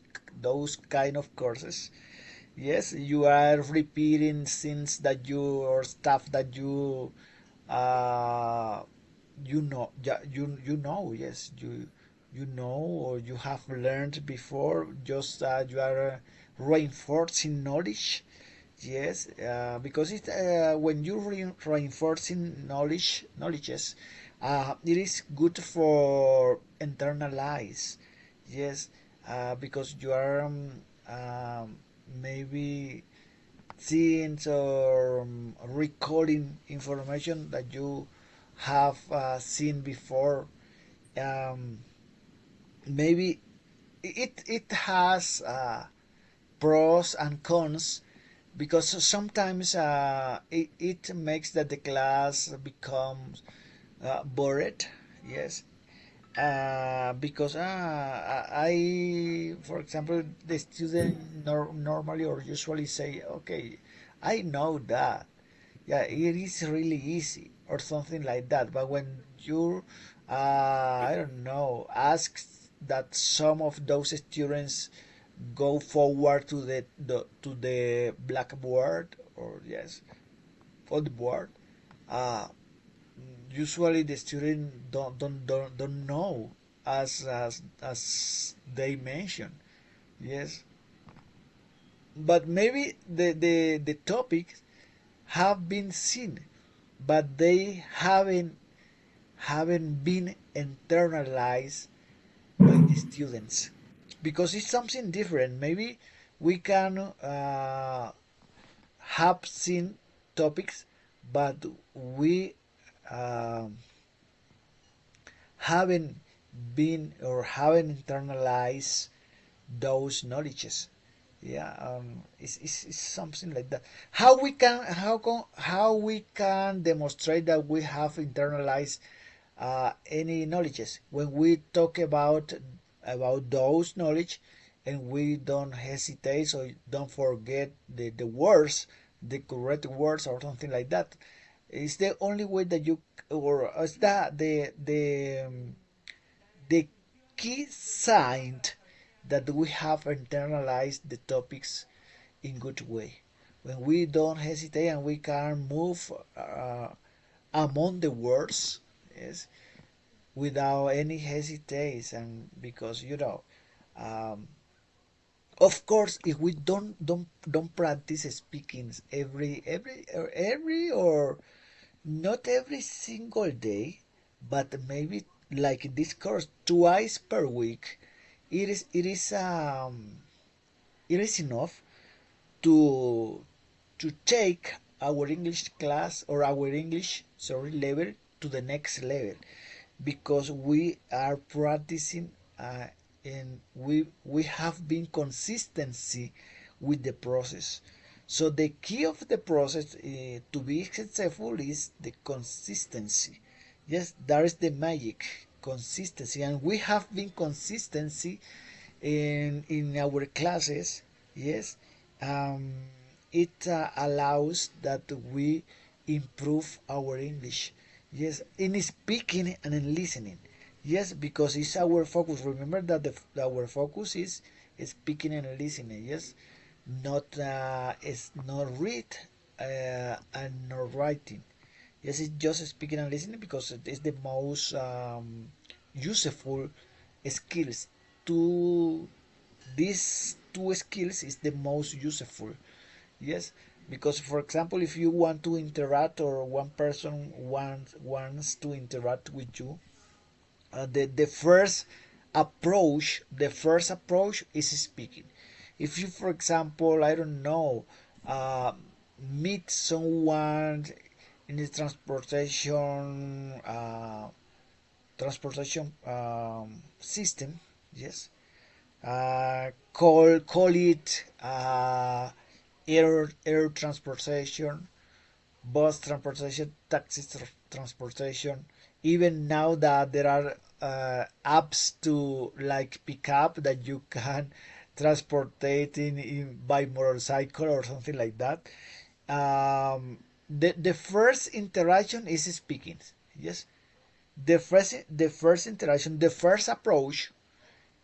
kind of courses. Yes, you are repeating things that you or stuff that uh you know, yes, you know, or you have learned before, just you are reinforcing knowledge. Yes, because when you reinforcing knowledges, it is good for internalize. Yes, because you are maybe seeing or recalling information that you have seen before. Um, Maybe it has pros and cons because sometimes it makes that the class becomes bored. Yes, because for example, the student normally or usually say, okay, I know that. Yeah, it is really easy or something like that. But when you, I don't know, ask that some of those students go forward to the blackboard or yes, for the board, uh, usually the student don't know as they mention. Yes, but maybe the topics have been seen, but they haven't been internalized by the students. because it's something different. Maybe we can have seen topics, but we um haven't been or haven't internalized those knowledges. Yeah, it's something like that. How we can demonstrate that we have internalized any knowledges when we talk about those knowledge, and we don't hesitate, so don't forget the words, the correct words or something like that. It's the only way that you, or is that the key sign that we have internalized the topics in good way. When we don't hesitate and we can move among the words, yes, without any hesitation, because um, of course, if we don't practice speaking or not every single day, but maybe like in this course twice per week, it is enough to take our English class or our English level to the next level, because we are practicing and we have been consistency with the process. So the key of the process to be successful is the consistency. Yes, that is the magic, consistency, and we have been consistency in our classes. Yes, um, it allows that we improve our English. Yes, in speaking and in listening. Yes, because it's our focus. Remember that our focus is speaking and listening. Yes, not it's not read and not writing. Yes, it's just speaking and listening because it is the most useful skills. To these two skills is the most useful. Yes, because for example, if you want to interact or one person wants to interact with you, the first approach is speaking. If you, for example, I don't know, uh, meet someone in the transportation system, yes, call it air transportation, bus transportation, taxi transportation. Even now that there are apps to like pick up that you can transport in by motorcycle or something like that. The first interaction is speaking. Yes, the first interaction, the first approach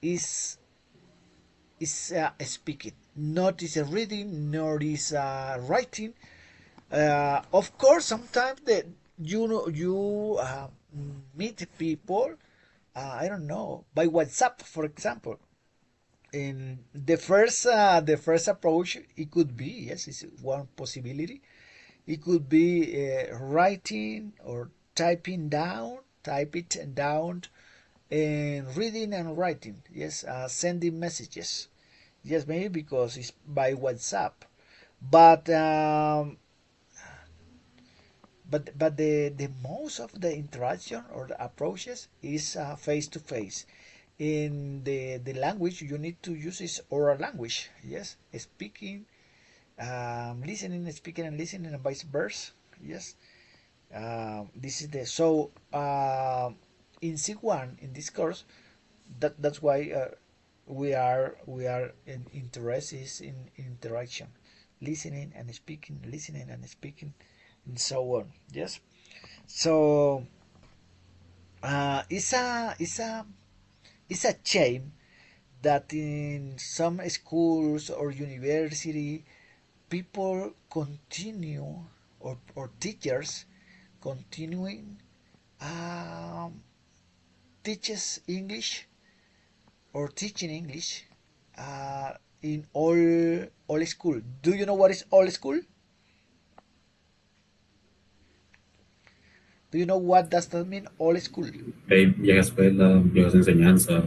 is speaking. Not is reading, nor is writing. Of course, sometimes you meet people. I don't know, by WhatsApp, for example. In the first approach, it could be, yes, it's one possibility. It could be writing or type it down, and reading and writing. Yes, sending messages. Yes, maybe because it's by WhatsApp, but the most of the interaction or the approaches is face to face. In the language you need to use is oral language. Yes, speaking, listening, speaking, and listening, and vice versa. Yes, this is the so in C1 in this course, that's why we are interested in interaction, listening and speaking, and so on. Yes, so it's a shame that in some schools or university people continue, or teachers continuing um, teaches English or teaching English in all school. Do you know what is all school? Do you know what does that mean? All school. Vieja escuela, viejas enseñanzas.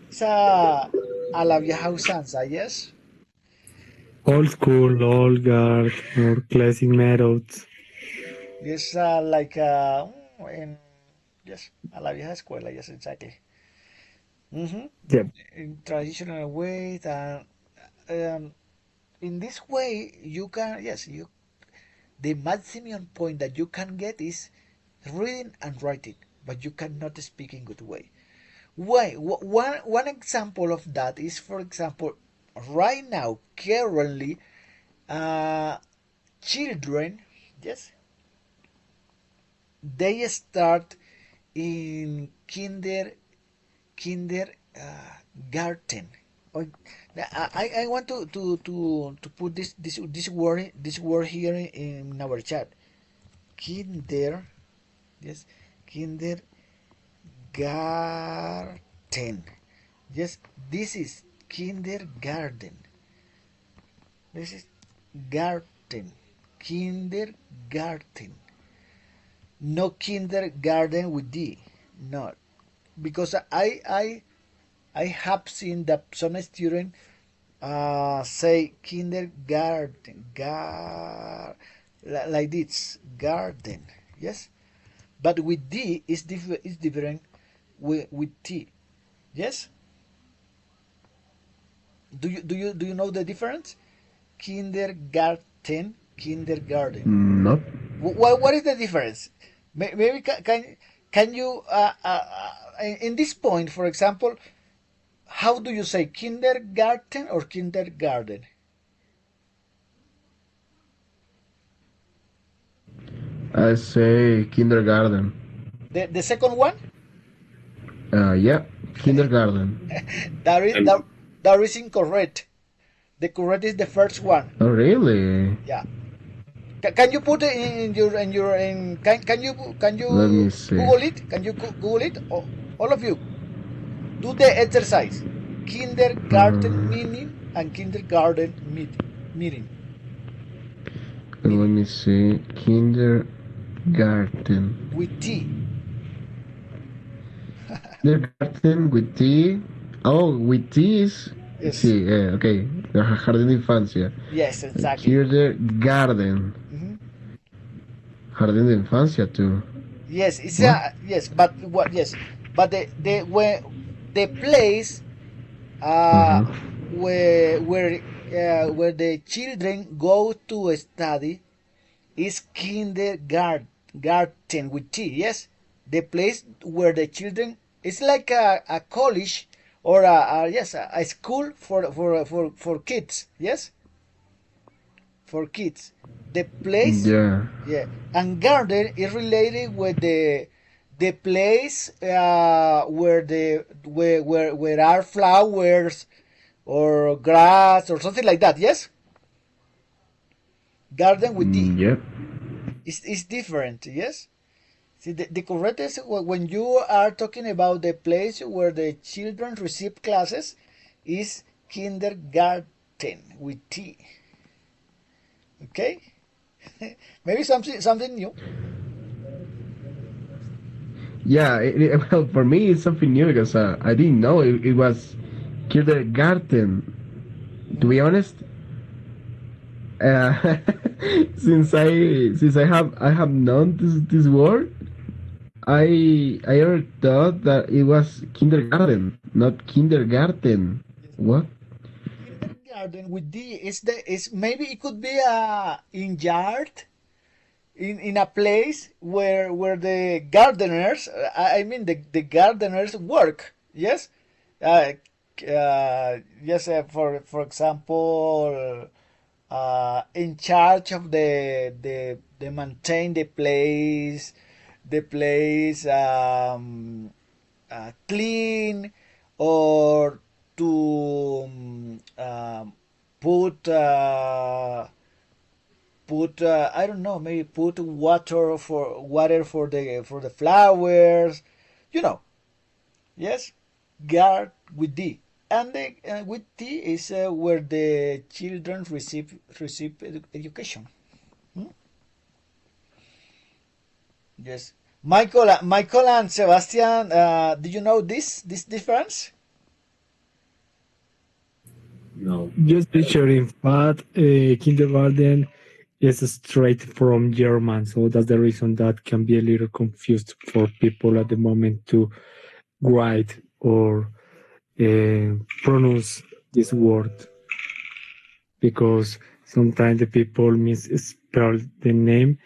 It's a a la vieja usanza, yes? Old school, old guard, or classic methods. Yes, like, in, yes, a la vieja escuela, yes, exactly. Mm-hmm. Yep. In traditional way, um, in this way, you can, yes, you, the maximum point that you can get is reading and writing, but you cannot speak in good way. Why? One example of that is, for example, right now, currently, uh, children, yes, they start in kindergarten. Oh, I want to put this word here in our chat. Kinder, yes, kindergarten. Yes, this is kindergarten. This is garden. Kindergarten. No kindergarten with D. No. Because I have seen that some student say kindergarten. Like this. Garden. Yes? But with D is different with T. Yes? Do you know the difference? Kindergarten, kindergarten. Nope. What is the difference? Maybe can you in this point, for example, how do you say kindergarten or kindergarten? I say kindergarten. The second one, Yeah, kindergarten. that is I'm, that, that is incorrect. The correct is the first one. Oh, really? Yeah. Can you put it in can you Let me see. Google it? Can you Google it? All of you do the exercise. Kindergarten Uh, meaning and kindergarten meeting Let meaning me see. Kindergarten. with T. Kindergarten with T. Oh, with T is. Yes. Sí, ok. Jardín de infancia. Yes, exactly. Kindergarten. Hmm. Jardín de infancia, too. Yes, it's What? yes, but what? Yes, but the where the place Uh uh huh. where the children go to study is kindergarten with T. Yes, the place where the children, it's like a college or yes, a school for kids. Yes, for kids. The place, Yeah. yeah, and garden is related with the place where are flowers or grass or something like that. Yes, garden with D Yep. is different. Yes. See, the correct is when you are talking about the place where the children receive classes is kindergarten with T. Okay? Maybe something new. Yeah, well, for me, it's something new because I didn't know it was kindergarten. To be Mhm. honest, uh, since I have known this word, I ever thought that it was kindergarten, not kindergarten. Yes. What? Kindergarten with D is maybe it could be in yard in a place where the gardeners I mean the gardeners work. Yes. Uh, yes, for example, in charge of the maintain the place clean or to put I don't know, maybe put water for the flowers, you know. Yes, guard with D, and the with D is where the children receive education. Hmm? Yes, Michael and Sebastian, do you know this difference? Just teacher, in fact, kindergarten is straight from German, so that's the reason that can be a little confused for people at the moment to write or pronounce this word, because sometimes the people misspell the name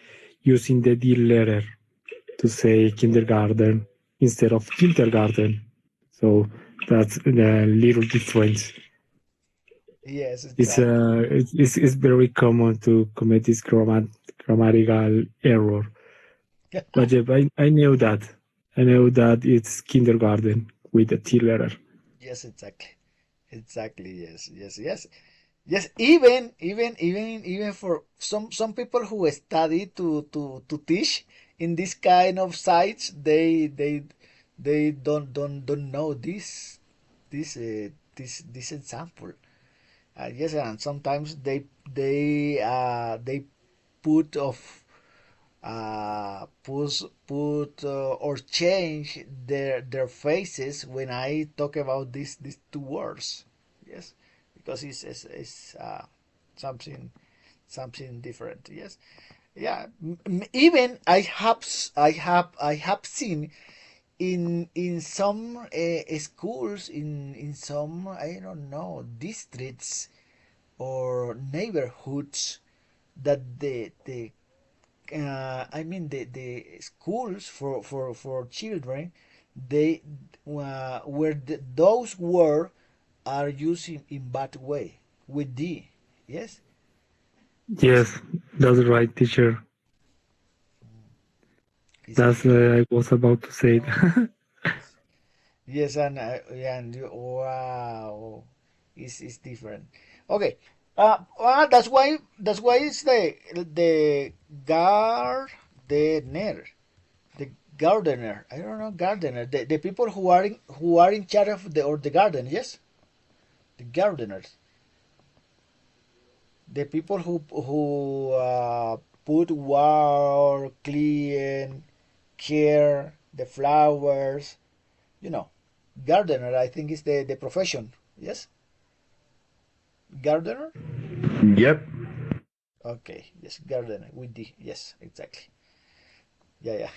using the D letter to say kindergarten instead of kindergarten. So that's the little difference. Yes, It's exactly. it's very common to commit this grammatical error. But yeah, I know that. I know that it's kindergarten with a T letter. Yes, exactly. Exactly. Yes. Yes. Yes. Yes. Even for some people who study to teach in this kind of sites, they don't know this example. Yes, and sometimes they put of or change their faces when I talk about these two words. Yes, because it's something different. Yes, yeah. Even I have seen in some schools in some I don't know districts or neighborhoods that I mean the schools for children they where those words are used in bad way with D. Yes, yes, Yes, that's right, teacher. it's That's I was about to say. yes, wow, it's different. Okay, that's why it's the gardener, the gardener. I don't know gardener. The people who are in charge of the garden. Yes, the gardeners. The people who put water, clean, care the flowers. You know, gardener. I think is the profession. Yes, gardener. Yep. Okay, yes, gardener with D. Yes, exactly. Yeah, yeah.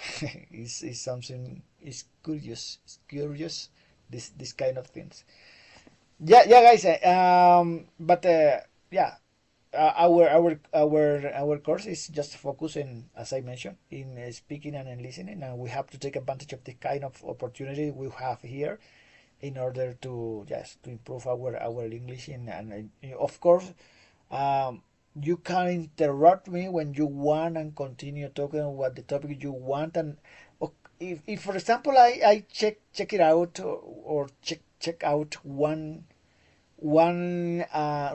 It's something. It's curious. It's curious. This kind of things. Yeah, yeah, guys. But yeah, our course is just focusing, as I mentioned, in speaking and in listening, and we have to take advantage of the kind of opportunity we have here in order to just to improve our English. And of course, um, you can interrupt me when you want and continue talking what the topic you want. And if for example, I check it out or check out one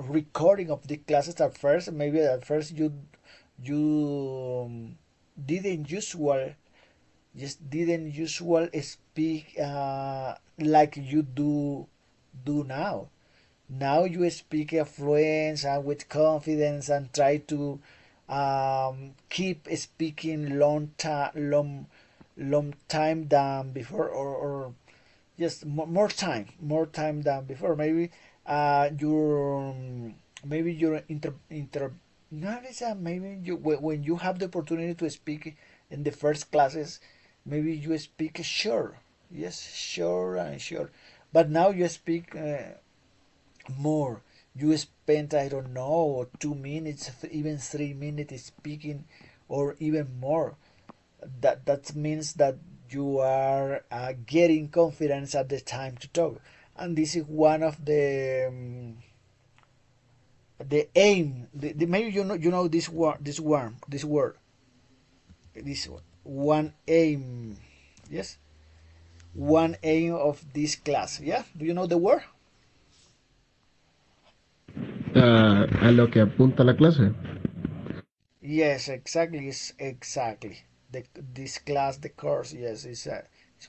recording of the classes at first. Maybe at first you didn't usual speak like you do now. Now you speak fluent and with confidence and try to keep speaking long time than before, or just more time than before. Maybe your maybe your inter not is maybe you when you have the opportunity to speak in the first classes, maybe you speak sure, yes, sure and sure, but now you speak more. You spend I don't know 2 minutes, even 3 minutes speaking, or even more. That means that you are getting confidence at the time to talk, and this is one of the aim. Maybe you know this word this one aim. Yes, one aim of this class. Yeah, do you know the word? A lo que apunta la clase. Yes, exactly. Exactly this class, the course. Yes, it's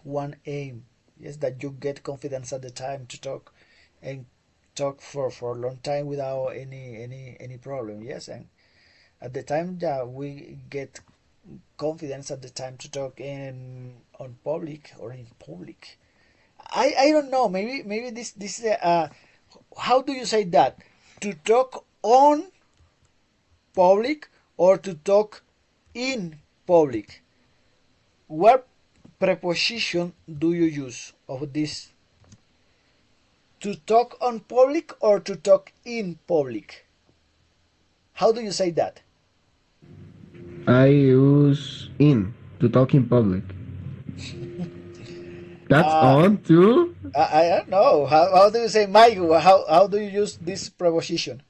one aim. Yes, that you get confidence at the time to talk, and talk for a long time without any problem. Yes, and at the time that we get confidence at the time to talk in on public or in public. I don't know. Maybe this how do you say that? to talk on public or to talk in public? What preposition do you use of this? To talk on public or to talk in public? How do you say that? I use in to talk in public. That's Uh, on too? I don't know. How do you say, Mike? How do you use this preposition?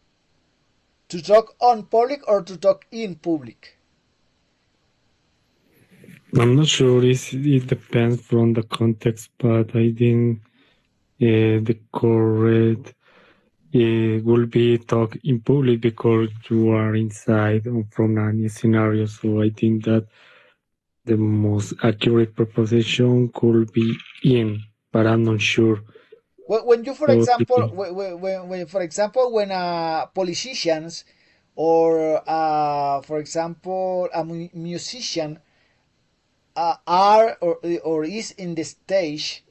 To talk on public or to talk in public? I'm not sure. It depends from the context, but I think the correct will be talk in public because you are inside from any scenario. So I think that the most accurate preposition could be in, but I'm not sure. When you, for So example, when for example, when politicians or, for example, a musician are or is in the stage,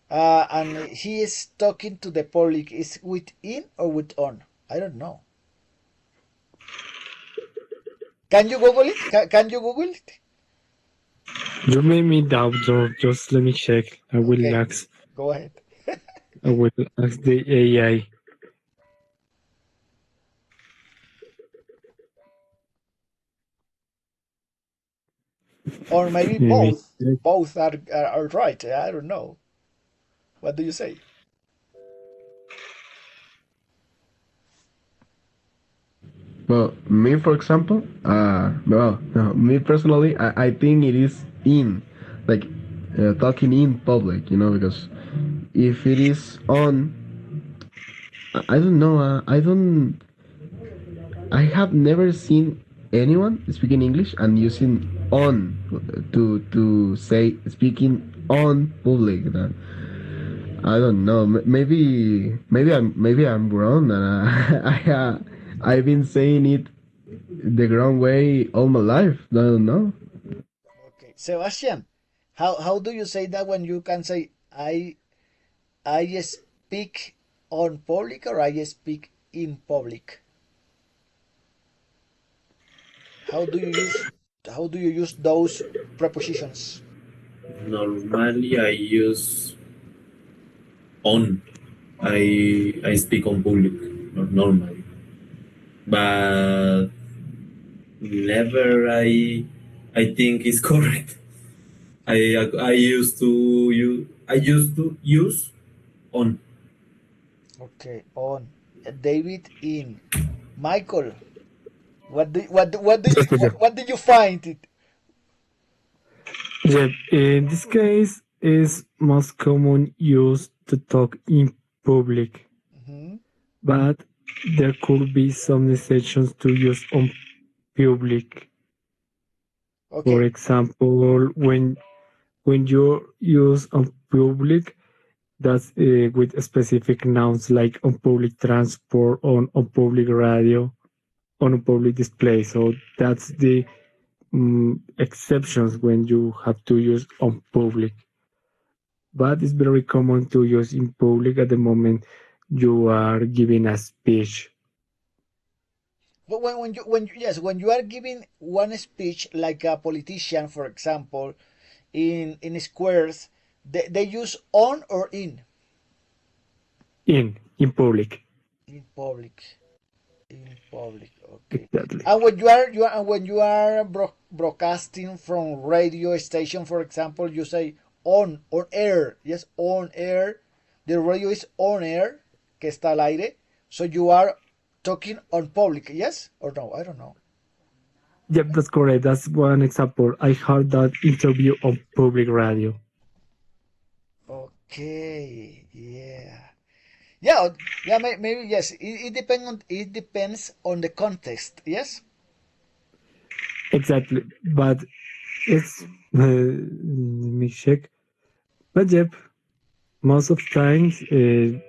and he is talking to the public, is with in or with on? I don't know. Can you Google it? Can you Google it? you made me doubt, or just let me check. Okay, go ahead. I will ask the AI. Or maybe Let me both. check. Both are right. I don't know. What do you say? Well, me for example, well, no, me personally, I think it is in, like talking in public, because if it is on, I don't know, I have never seen anyone speaking English and using on to say speaking on public. I don't know. Maybe I'm wrong, and I've been saying it the wrong way all my life. I don't know. Okay, Sebastian, how do you say that when you can say I speak on public or I speak in public? How do you use those prepositions? Normally, I use on. I speak on public normally, but never I think is correct. I used to use on. Okay, on. David, in. Michael, what did you find it? Yeah, in this case, is most common use to talk in public, Hmm. but there could be some exceptions to use on public. For Okay, example, when you use on public, that's with specific nouns like on public transport, on public radio, on a public display. So that's the exceptions when you have to use on public. But it's very common to use in public at the moment you are giving a speech. but when you are giving one speech like a politician, for example, in squares, they use on or In public. in public. In public, okay. Exactly. And when you are broadcasting from radio station, for example, you say on air. Yes, on air. The radio is on air, que está al aire. So you are talking on public. Yes or no? I don't know. Yep, that's correct. That's one example. I heard that interview on public radio. Okay. Yeah. Yeah. Yeah. Maybe yes. It depends on the context. Yes. Exactly. But it's let me check. But yep, most of times you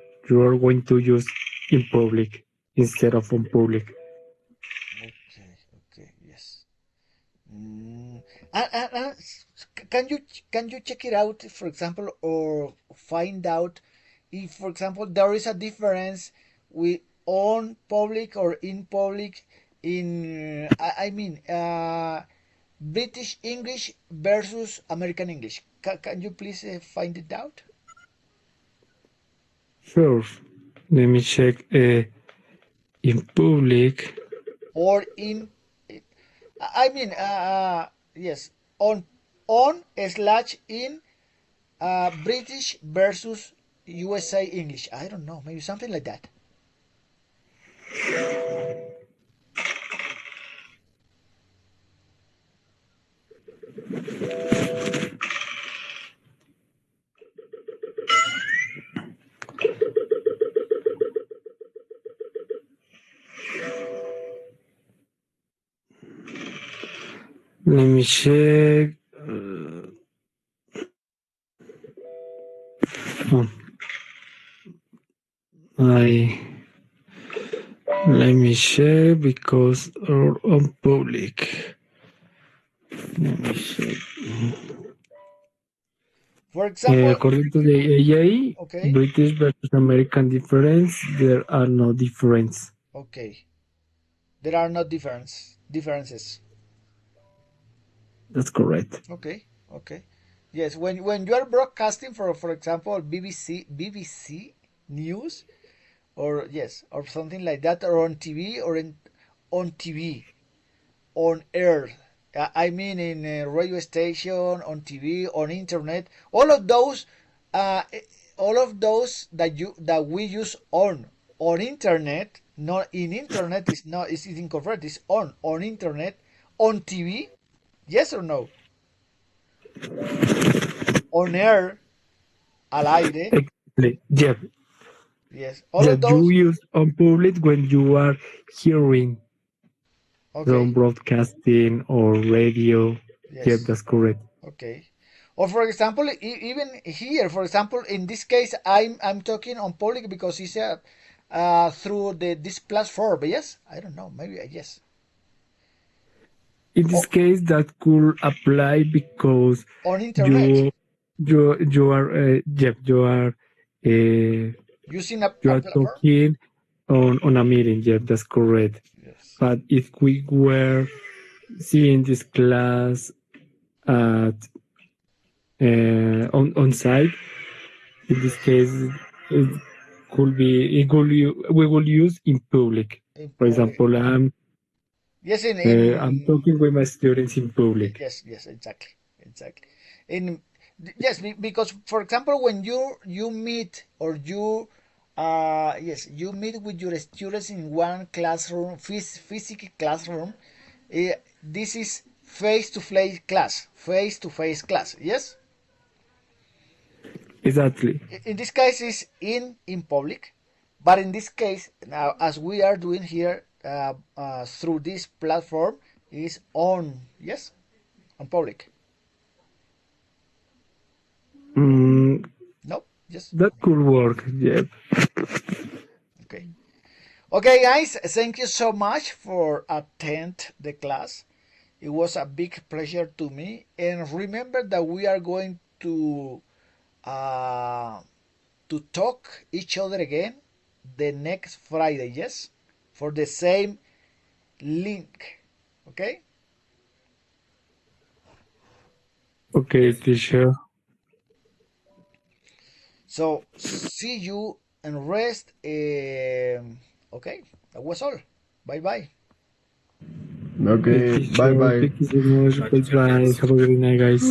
are going to use in public instead of on public. Okay. Okay. Yes. Mm. And can you check it out, for example, or find out if, for example, there is a difference with on public or in public in I mean British English versus American English. Can you please find it out? Sure. Let me check. In public. Or in I mean yes, on slash in British versus USA English. I don't know, maybe something like that. Let me check. Oh, I let me check because or on public. Let me check. For example, According to the AI, okay, British versus American difference, there are no difference. okay, there are no differences. That's correct. Okay, okay. Yes, when you are broadcasting for example BBC News or yes or something like that or on TV or on TV on air. I mean in a radio station, on TV, on internet. Uh, all of those that we use on internet. Not in internet is not is incorrect. It's on internet, on TV. Yes or no? On air, al aire. Exactly. Yeah. Yes, all Yeah, of you those. use on public when you are hearing from Okay. broadcasting or radio. Yeah, Yes. that's correct. Okay. Or for example, even here, for example, in this case, I'm talking on public because it's through this platform. Yes, I don't know. Maybe yes. In this Oh, case, that could apply because on internet you you are yeah using you a are platform. talking on a meeting. Yeah, that's correct. Yes. But if we were seeing this class at on site, in this case, it we will use in public. In For public. example, Yes, I'm talking with my students in public. yes, exactly, exactly. In yes, because for example, when you meet or you yes you meet with your students in one classroom, physical classroom. This is face to face class. Yes. Exactly. In this case, is in public, but in this case, now as we are doing here through this platform, is on yes on public. Mm, No, yes. that could work. Yeah. Okay. Okay, guys. Thank you so much for attend the class. It was a big pleasure to me. And remember that we are going uh, to talk each other again the next Friday. Yes, for the same link. Okay. Okay, teacher. So see you and rest. Okay, that was all. Bye bye. Okay, Okay, bye teacher. bye. Thank you so much. Bye, Bye teacher. bye. Thanks. Have a great night, guys.